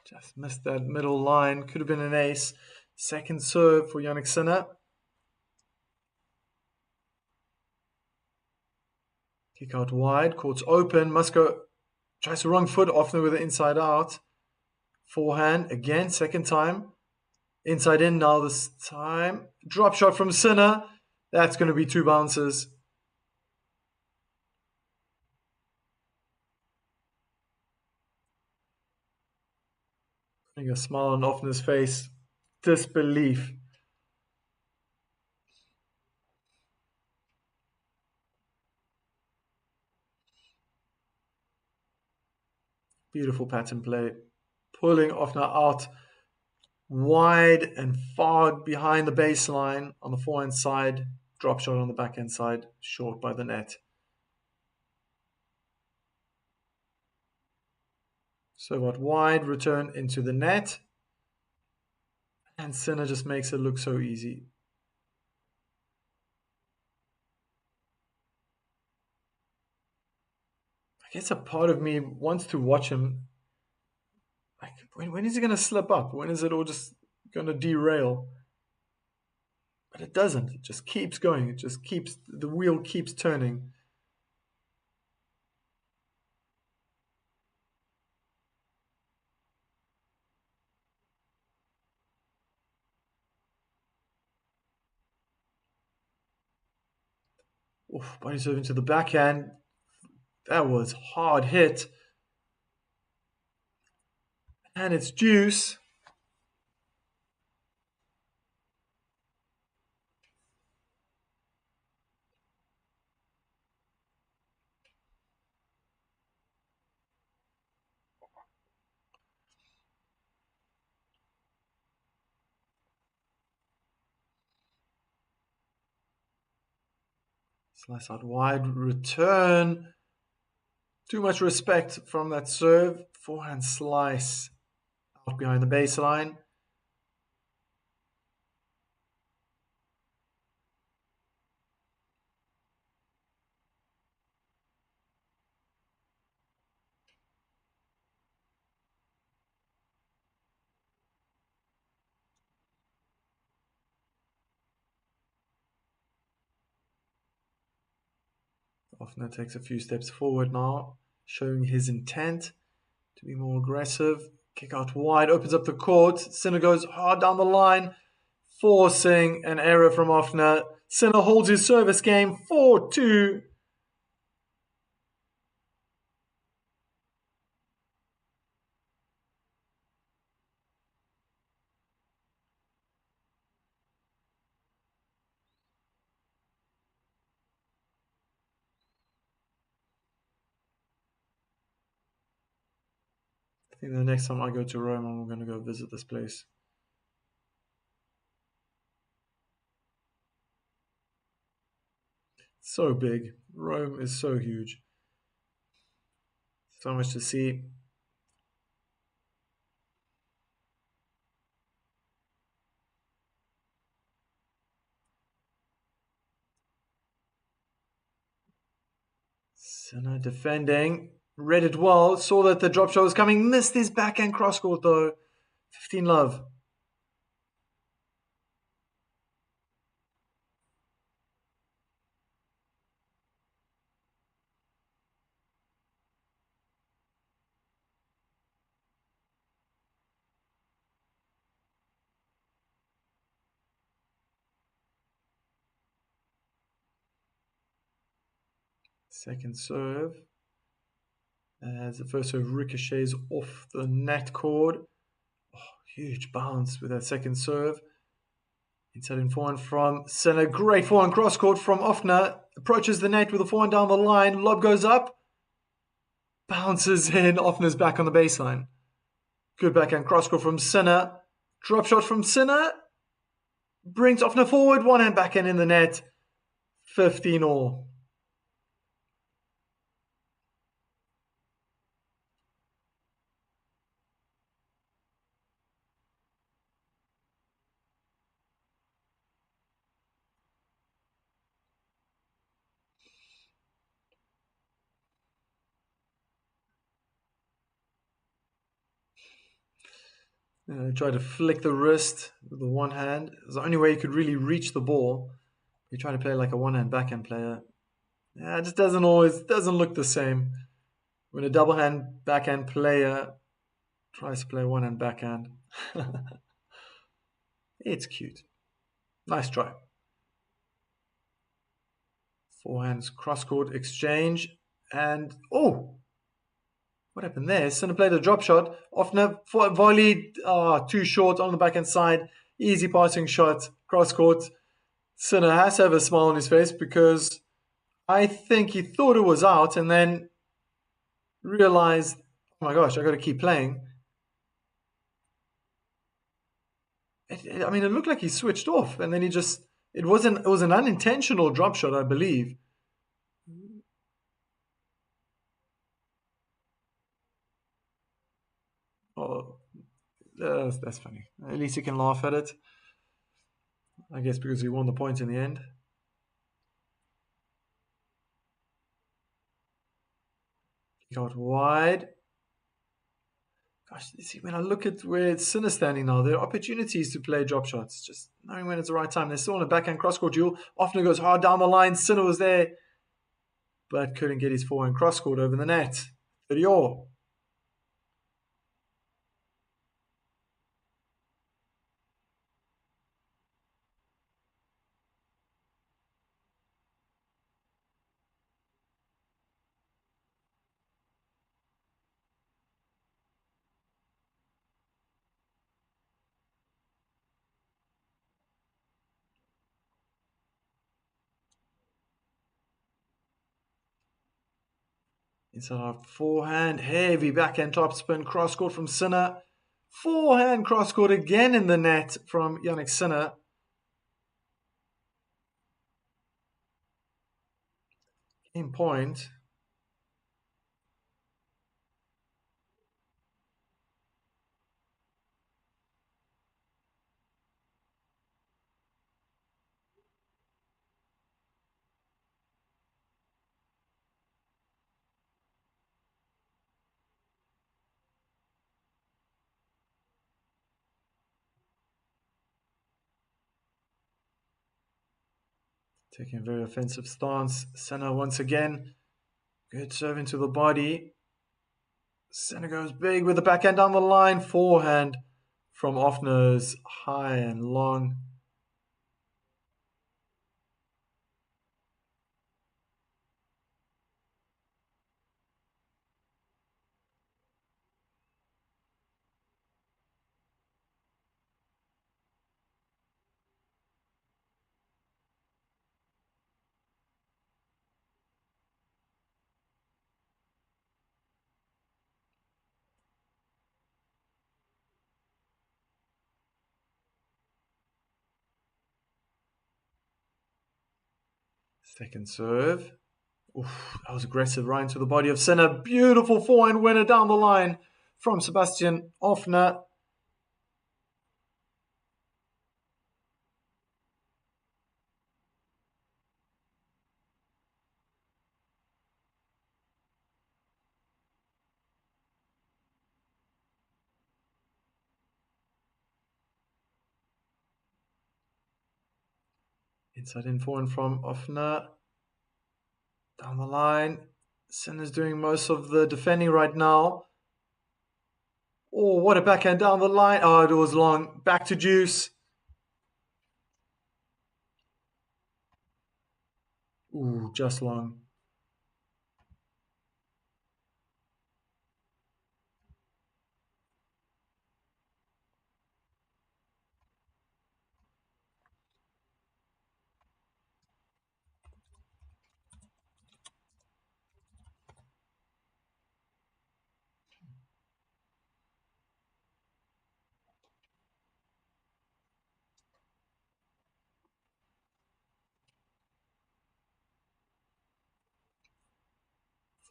Just missed that middle line. Could have been an ace. Second serve for Yannick Sinner. Kick out wide. Court's open. Must go. Tries the wrong foot. Ofner with the inside out. Forehand again. Second time. Inside in now this time. Drop shot from Sinner. That's going to be two bounces. Putting a smile on Ofner's face. Disbelief. Beautiful pattern play. Pulling Ofner out wide and far behind the baseline on the forehand side. Drop shot on the backhand side. Short by the net. So what wide, return into the net. And Sinner just makes it look so easy. I guess a part of me wants to watch him. Like, when is he going to slip up? When is it all just going to derail? But it doesn't. It just keeps going. It just keeps, the wheel keeps turning. Oof, body serve into the backhand. That was hard hit. And it's deuce. Slice out wide, return. Too much respect from that serve. Forehand slice out behind the baseline. Ofner takes a few steps forward now, showing his intent to be more aggressive. Kick out wide, opens up the court. Sinner goes hard down the line, forcing an error from Ofner. Sinner holds his service game 4-2. I think the next time I go to Rome, I'm going to go visit this place. So big. Rome is so huge. So much to see. Sinner defending. Read it well. Saw that the drop shot was coming. Missed his backhand cross court though. 15 love. Second serve. As the first serve ricochets off the net cord. Oh, huge bounce with that second serve. Inside in forehand from Sinner. Great forehand cross court from Ofner. Approaches the net with a forehand down the line. Lob goes up. Bounces in. Ofner's back on the baseline. Good backhand cross court from Sinner. Drop shot from Sinner. Brings Ofner forward. One hand backhand in the net. 15 all. Try to flick the wrist with the one hand. It's the only way you could really reach the ball. You try to play like a one-hand backhand player. Yeah, it just doesn't look the same. When a double hand backhand player tries to play one-hand backhand. It's cute. Nice try. Forehands cross-court exchange. And, oh! What happened there? Sinner played a drop shot. Ofner volleyed. Too short on the backhand side. Easy passing shot. Cross-court. Sinner has to have a smile on his face because I think he thought it was out and then realized, oh my gosh, I got to keep playing. I mean, it looked like he switched off, and then it was an unintentional drop shot, I believe. Oh, that's funny. At least you can laugh at it. I guess because he won the point in the end. He got wide. Gosh, see, when I look at where Sinner's standing now, there are opportunities to play drop shots. Just knowing when it's the right time. They're still on a backhand cross-court duel. Often goes hard down the line. Sinner was there, but couldn't get his forehand cross-court over the net. 30 all. Inside our forehand, heavy backhand topspin, cross court from Sinner. Forehand cross court again in the net from Yannick Sinner. Game point. Taking a very offensive stance. Sinner once again. Good serve into the body. Sinner goes big with the backhand down the line. Forehand from Ofner's high and long. Second serve. Oof, that was aggressive right into the body of Sinner. Beautiful forehand winner down the line from Sebastian Ofner. Inside in forehand from Ofner. Down the line. Sinner's doing most of the defending right now. Oh, what a backhand down the line. Oh, it was long. Back to deuce. Ooh, just long.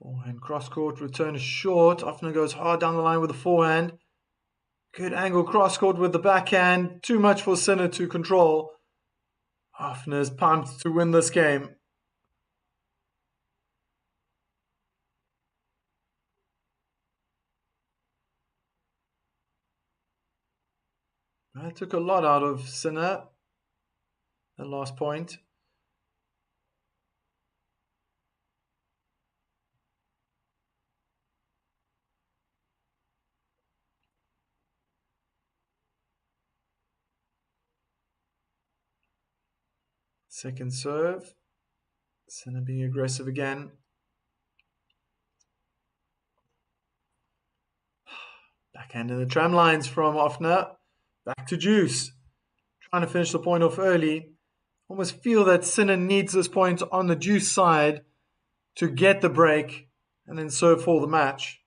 Forehand cross court, return is short. Ofner goes hard down the line with the forehand. Good angle cross court with the backhand. Too much for Sinner to control. Ofner's pumped to win this game. That took a lot out of Sinner. The last point. Second serve. Sinner being aggressive again. Backhand in the tram lines from Ofner. Back to Juice. Trying to finish the point off early. Almost feel that Sinner needs this point on the Juice side to get the break and then serve for the match.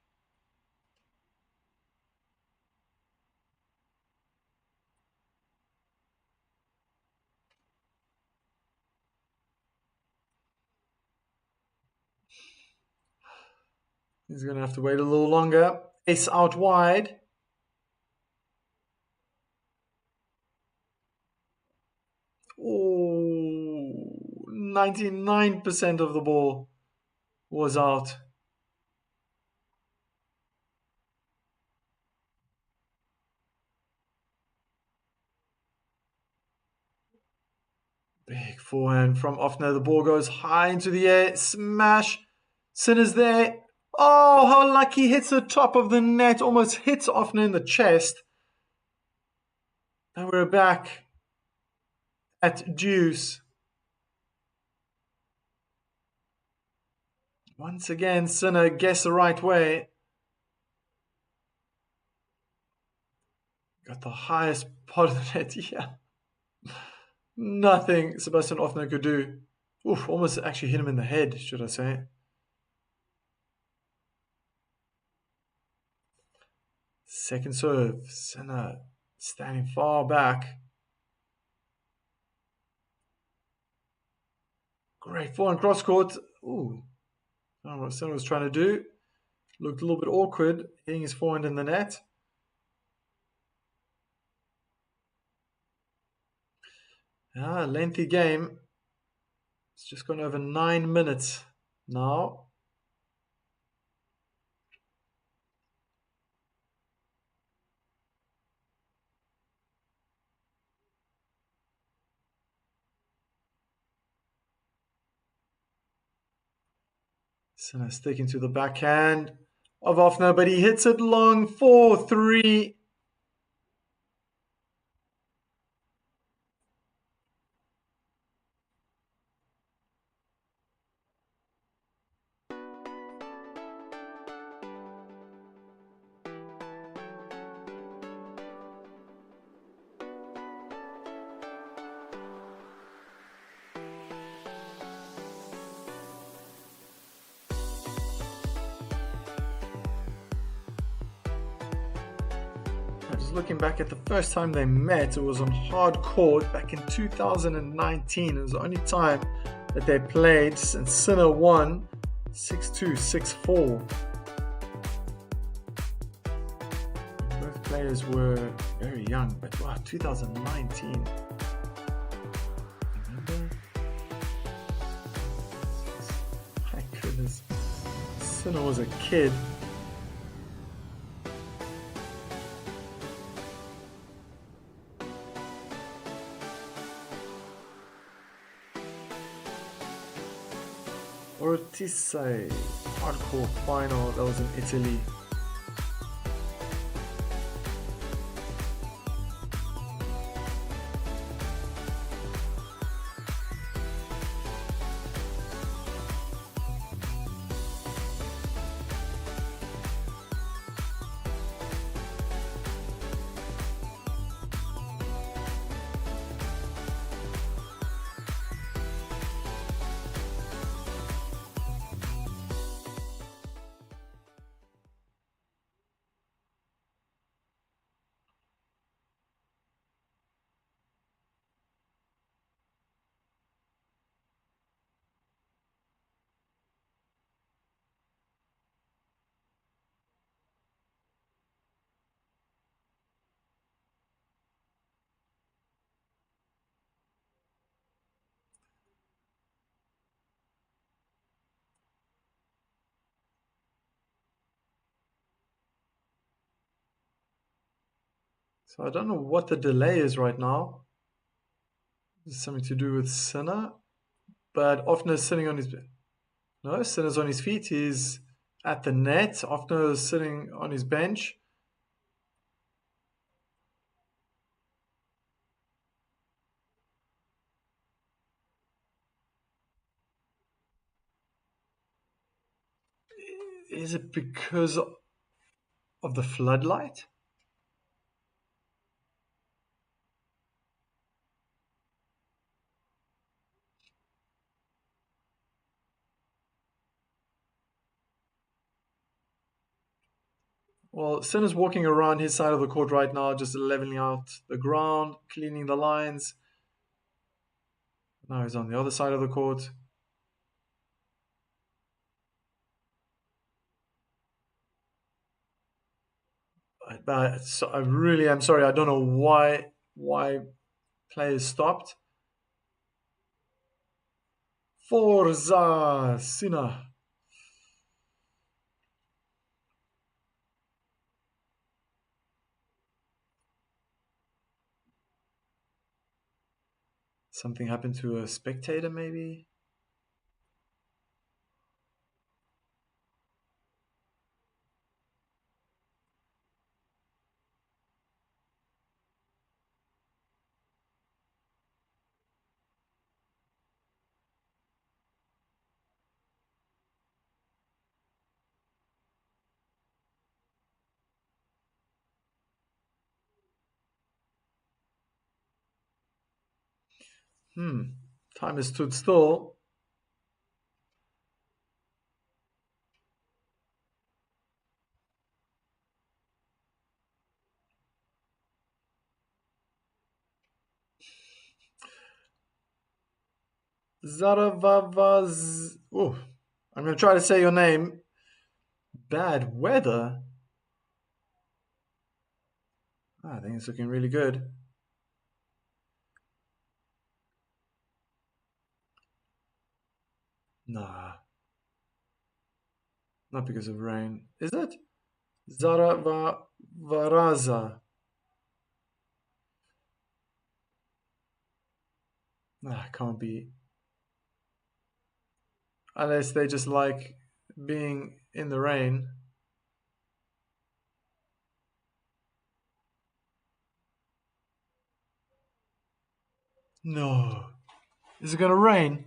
He's going to have to wait a little longer. Ace out wide. Oh, 99% of the ball was out. Big forehand from Ofner. The ball goes high into the air. Smash. Sinner's there. Oh, how lucky. Hits the top of the net. Almost hits Ofner in the chest. And we're back at Juice. Once again, Sinner guessed the right way. Got the highest part of the net. Yeah. Nothing Sebastian Ofner could do. Oof, almost actually hit him in the head, should I say. Second serve. Sinner standing far back. Great forehand cross court. Ooh. I don't know what Sinner was trying to do. Looked a little bit awkward, hitting his forehand in the net. Lengthy game. It's just gone over 9 minutes now. Sinner sticking to the backhand of Ofner, but he hits it long. 4-3. Just looking back at the first time they met, it was on hard court back in 2019. It was the only time that they played, and Sinner won 6-2, 6-4. Both players were very young, but wow, 2019. Remember? My goodness. Sinner was a kid. Ortizai hardcore final. That was in Italy. So I don't know what the delay is right now. It's something to do with Sinner, but Ofner is sitting on his. No, Sinner's on his feet. He's at the net. Ofner is sitting on his bench. Is it because of the floodlight? Well, Sinner's walking around his side of the court right now, just leveling out the ground, cleaning the lines. Now he's on the other side of the court. So I really am sorry. I don't know why players stopped. Forza Sinner. Something happened to a spectator, maybe? Hmm. Time has stood still. Zaravavaz. Oh, I'm going to try to say your name. Bad weather? I think it's looking really good. Nah, not because of rain. Is it? Zaravaraza. Nah, can't be. Unless they just like being in the rain. No. Is it going to rain?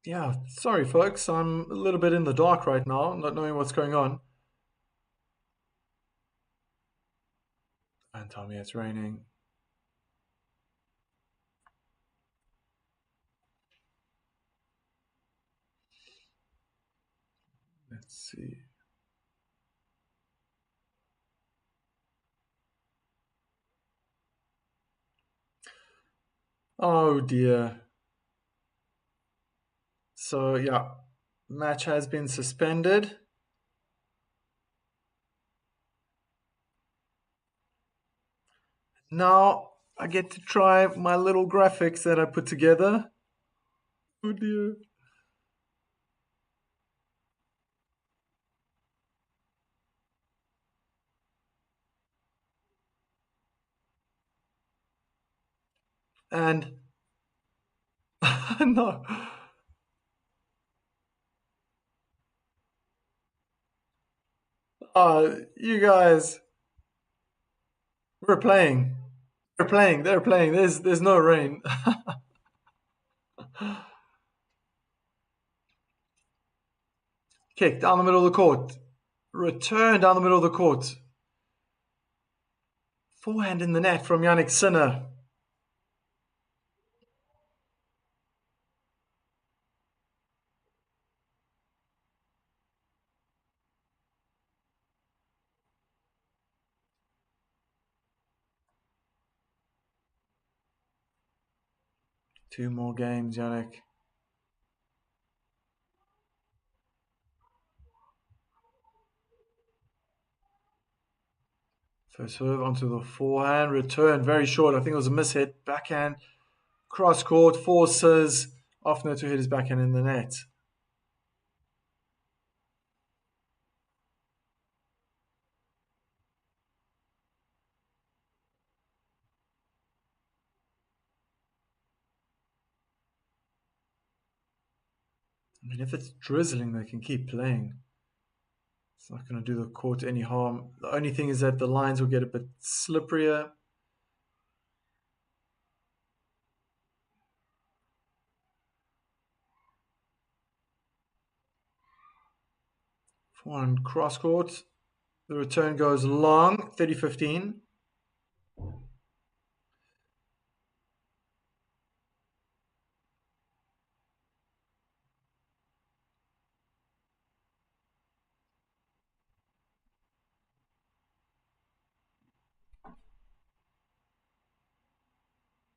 Yeah, sorry, folks. I'm a little bit in the dark right now, not knowing what's going on. And tell me it's raining. Let's see. Oh dear. So, yeah, match has been suspended. Now I get to try my little graphics that I put together. Oh dear. And no. You guys, we're playing. We're playing. They're playing. There's no rain. Kick down the middle of the court. Return down the middle of the court. Forehand in the net from Yannick Sinner. 2 more games, Yannick. First serve onto the forehand, return very short. I think it was a mishit. Backhand, cross court, forces Ofner to hit his backhand in the net. I mean, if it's drizzling, they can keep playing. It's not going to do the court any harm. The only thing is that the lines will get a bit slipperier. Forehand cross court. The return goes long, 30-15.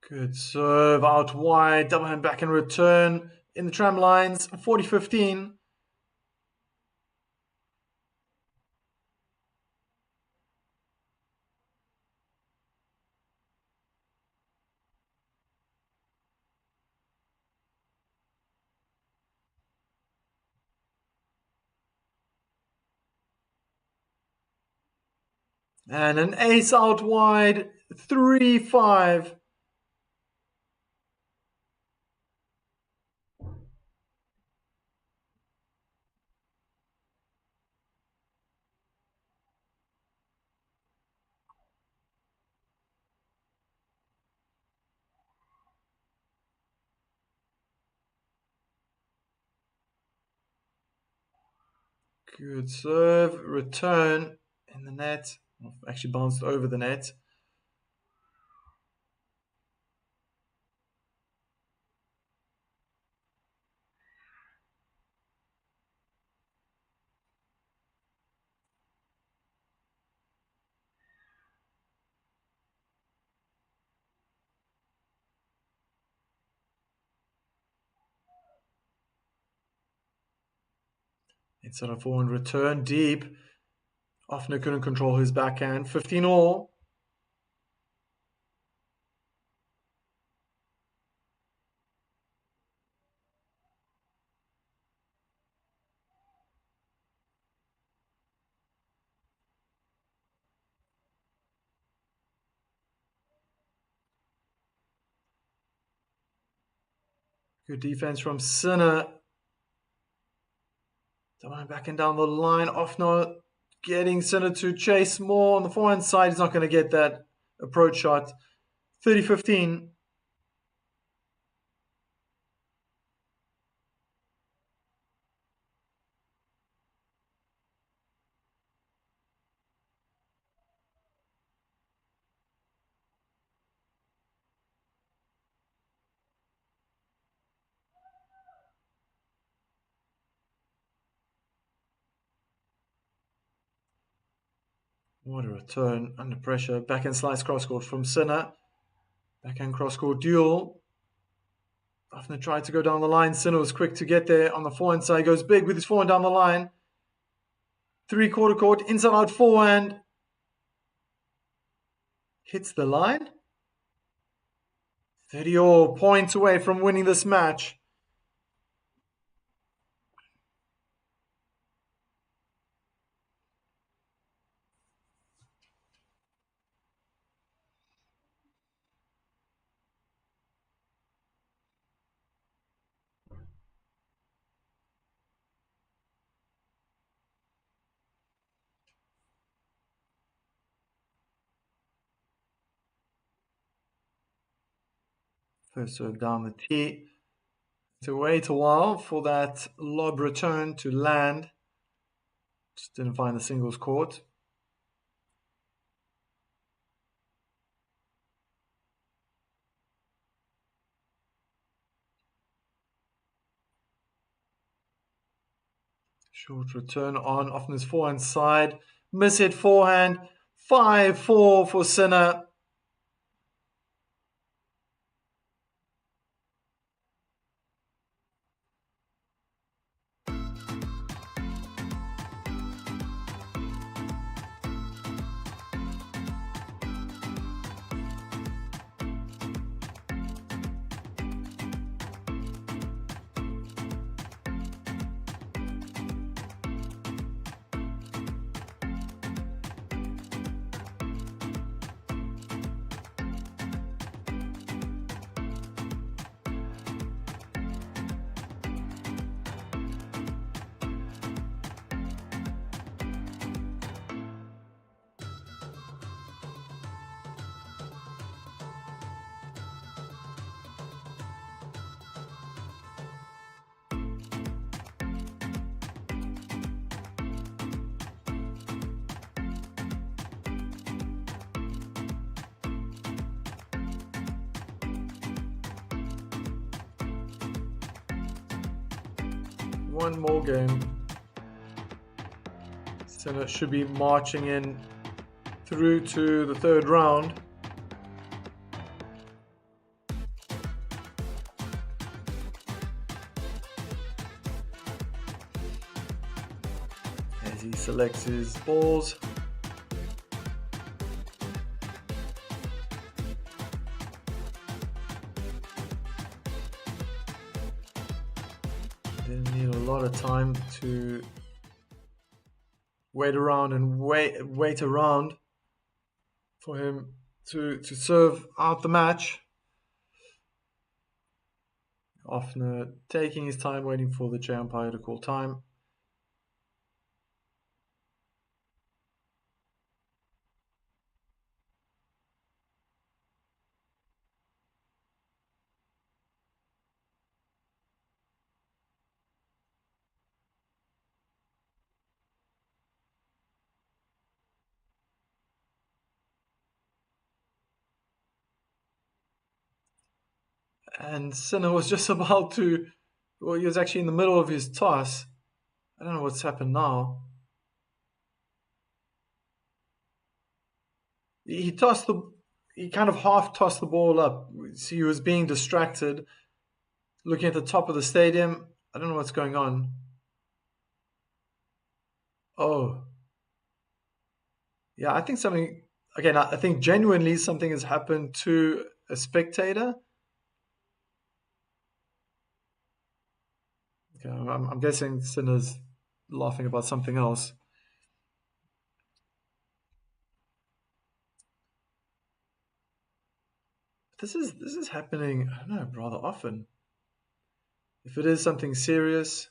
Good serve out wide, double hand back and return in the tram lines, 40-15. And an ace out wide, 3-5. Good serve, return in the net. Actually bounced over the net. Inside of forehand return, deep. Ofner couldn't control his backhand, 15-all. Good defense from Sinner. Back and down the line. Ofner getting Sinner to chase more on the forehand side. He's not going to get that approach shot. 30-15. What a return under pressure. Backhand slice cross court from Sinner. Backhand cross court duel. Ofner tried to go down the line. Sinner was quick to get there on the forehand side. Goes big with his forehand down the line. 3/4 court, inside out forehand. Hits the line. 30-all, points away from winning this match. First serve down the tee. To wait a while for that lob return to land. Just didn't find the singles court. Short return on Ofner's forehand side. Mishit forehand. 5-4 for Sinner. one more game. Sinner should be marching in through to the third round. As he selects his balls. Didn't need a lot of time to wait around and wait around for him to serve out the match. Ofner taking his time, waiting for the J umpire to call time. And Sinner was just about to, well, he was actually in the middle of his toss. I don't know what's happened now. He tossed the, he kind of half tossed the ball up. So he was being distracted, looking at the top of the stadium. I don't know what's going on. Oh, yeah, I think something, again, I think genuinely something has happened to a spectator. Okay, I'm guessing Sinner's laughing about something else. This is happening, I don't know, rather often. If it is something serious,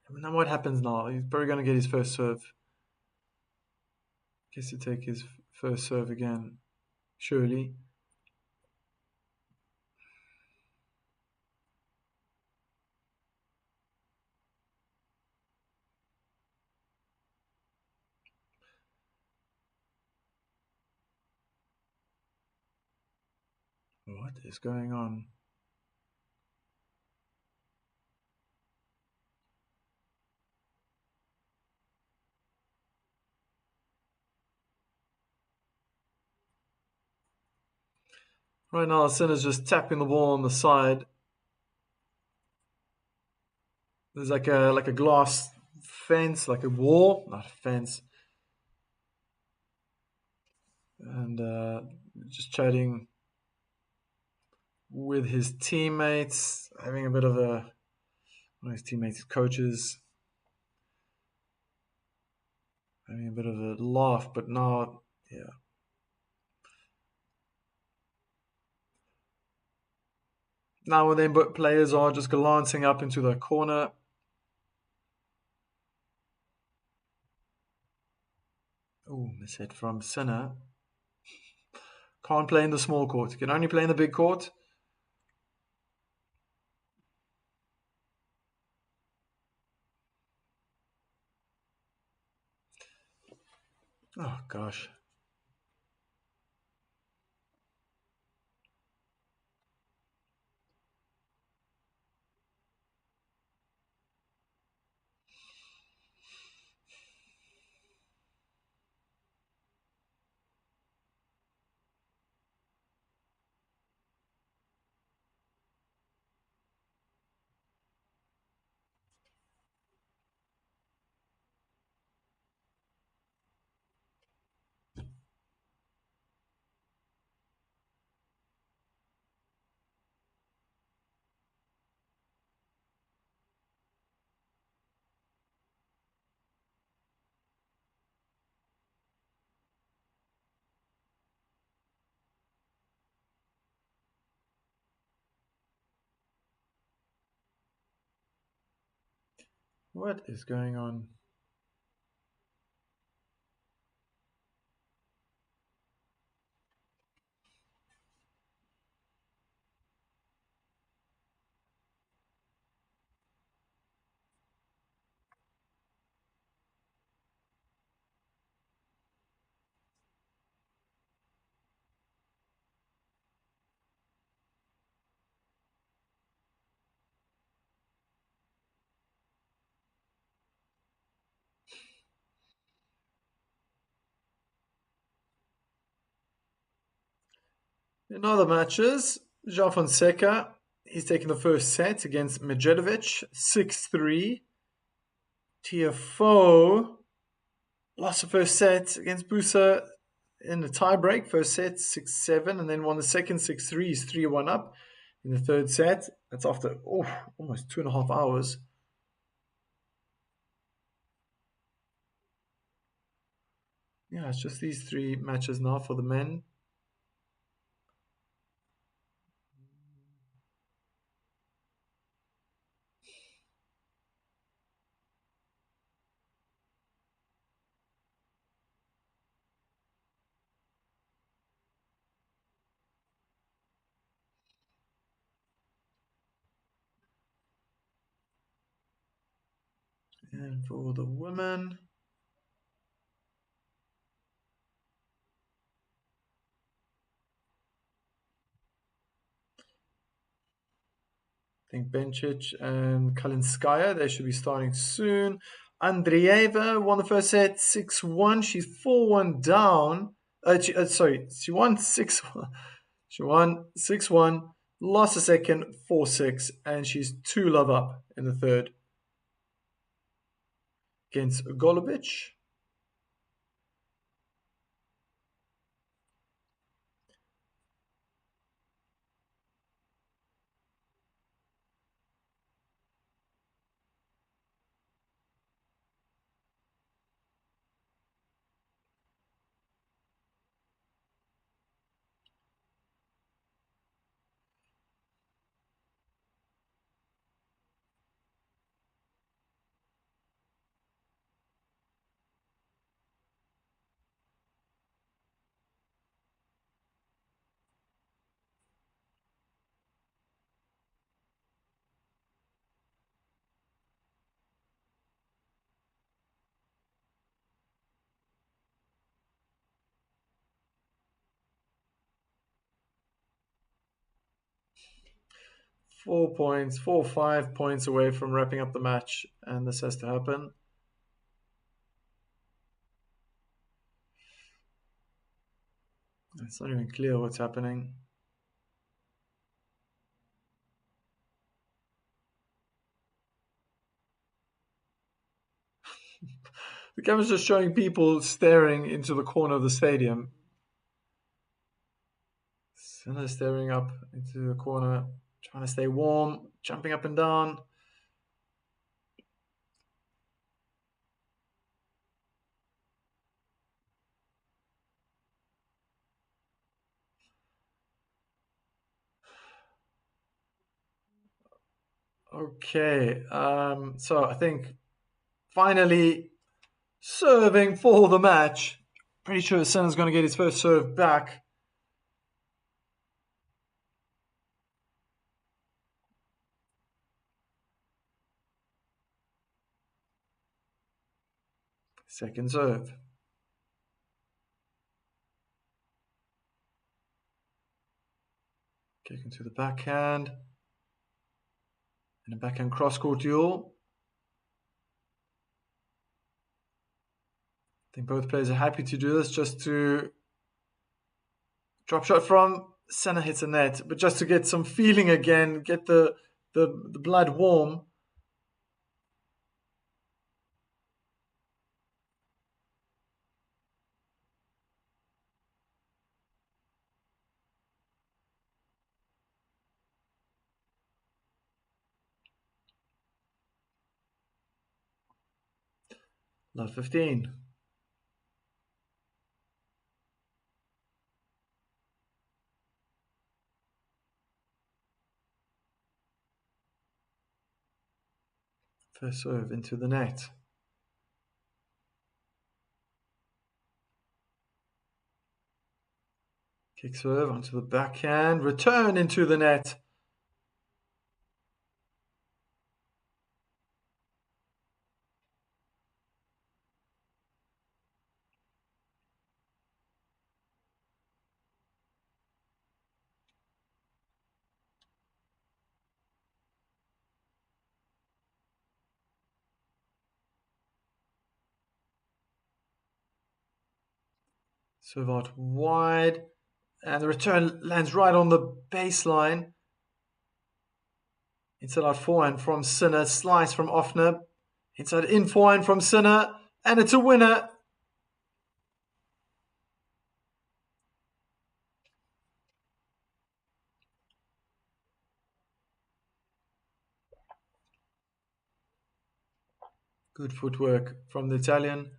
I mean, now what happens now? He's probably going to get his first serve. Guess he take his first serve again, surely. What is going on? Right now, Sinner's just tapping the ball on the side. There's like a glass fence, like a wall, not a fence, and just chatting with his teammates, having a bit of his teammates, coaches, having a bit of a laugh, but not, yeah. Now and then, but players are just glancing up into the corner. Oh, mishit from Sinner. Can't play in the small court. Can only play in the big court. Oh gosh. What is going on? In other matches, Jean Fonseca, he's taking the first set against Medjedovic, 6-3. Tiafoe lost the first set against Busa in the tiebreak. First set, 6-7, and then won the second 6-3. He's 3-1 up in the third set. That's after almost 2.5 hours. Yeah, it's just these three matches now for the men. And for the women, I think Bencic and Kalinskaya, they should be starting soon. Andreeva won the first set 6-1. She's 4-1 down. She won 6-1. She won 6-1, lost the second 4-6, and she's 2-love up in the third against Golubic. Four or 5 points away from wrapping up the match, and this has to happen. It's not even clear what's happening. The camera's just showing people staring into the corner of the stadium. Sinner staring up into the corner, trying to stay warm, jumping up and down. Okay, so I think finally serving for the match. Pretty sure Sinner's going to get his first serve back. Second serve. Kick into the backhand. And a backhand cross-court duel. I think both players are happy to do this just to drop shot from Senna hits a net, but just to get some feeling again, get the blood warm. Love 15. First serve into the net. Kick serve onto the backhand. Return into the net. Serve out wide. And the return lands right on the baseline. Inside out forehand from Sinner. Slice from Ofner. Inside in forehand from Sinner. And it's a winner. Good footwork from the Italian.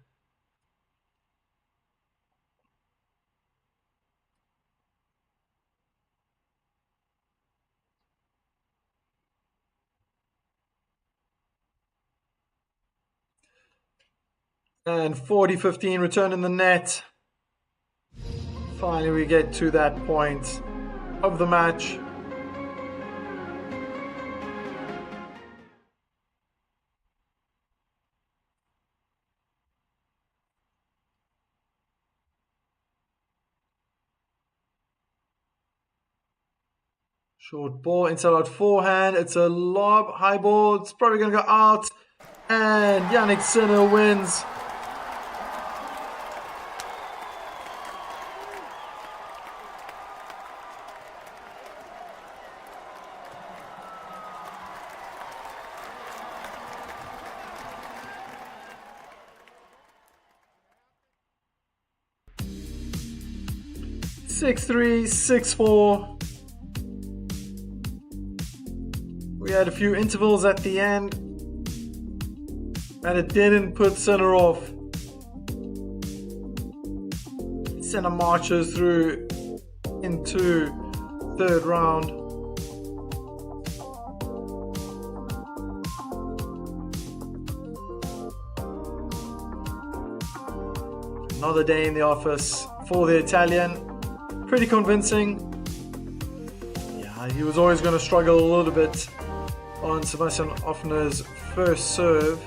And 40-15 return in the net. Finally, we get to that point of the match. Short ball, inside out forehand. It's a lob, high ball. It's probably going to go out. And Yannick Sinner wins. Six three, 6-4. We had a few intervals at the end, and it didn't put Sinner off. Sinner marches through into third round. Another day in the office for the Italian. Pretty convincing. Yeah, he was always going to struggle a little bit on Sebastian Ofner's first serve.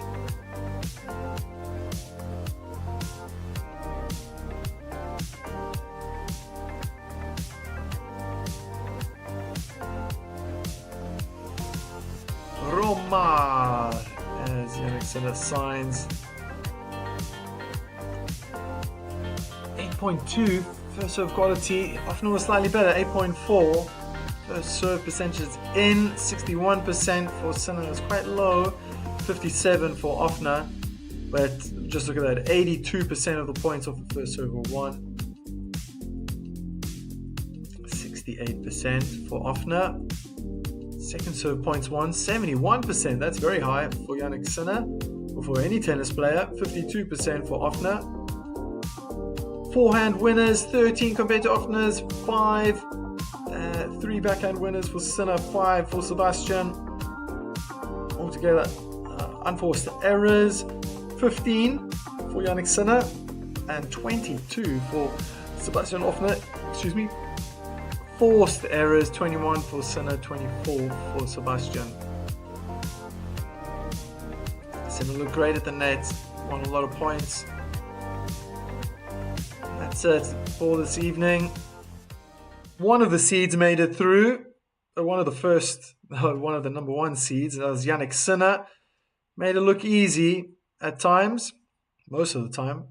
Roma, as Yannick Sinner signs. 8.2 first serve quality. Ofner was slightly better, 8.4. First serve percentage is in, 61% for Sinner. It's quite low, 57 for Ofner. But just look at that, 82% of the points off the first serve were won. 68% for Ofner. Second serve points won, 71%. That's very high for Yannick Sinner, or for any tennis player. 52% for Ofner. Forehand winners, 13 compared to Ofner's 5. 3 backhand winners for Sinner, 5 for Sebastian. Altogether, unforced errors, 15 for Yannick Sinner and 22 for Sebastian Ofner. Forced errors, 21 for Sinner, 24 for Sebastian. Sinner looked great at the net, won a lot of points. That's it for this evening. One of the seeds made it through. One of the number one seeds, that was Yannick Sinner. Made it look easy at times, most of the time.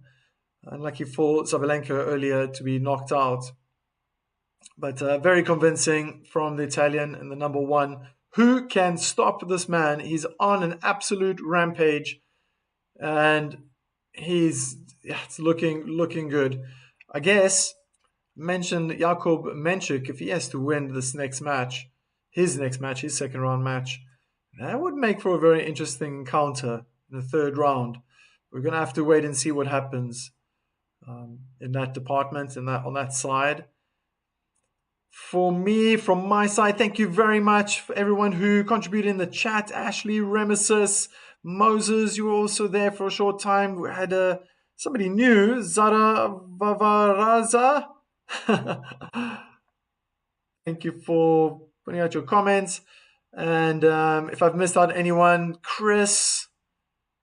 Unlucky for Sabalenka earlier to be knocked out. But very convincing from the Italian in the number one. Who can stop this man? He's on an absolute rampage. And it's looking good. I guess, mentioned Jakub Menchik, if he has to win this next match, his second round match, that would make for a very interesting encounter in the third round. We're going to have to wait and see what happens in that department, on that side. From my side, thank you very much for everyone who contributed in the chat. Ashley, Remesis, Moses, you were also there for a short time. We had somebody new, Zara Vavaraza. Thank you for putting out your comments. And if I've missed out anyone, Chris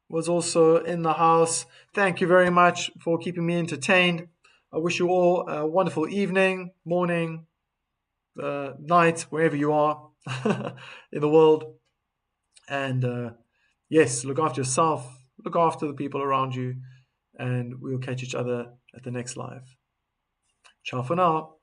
was also in the house. Thank you very much for keeping me entertained. I wish you all a wonderful evening, morning, night, wherever you are in the world. And yes, look after yourself, look after the people around you, and we'll catch each other at the next live. Ciao for now.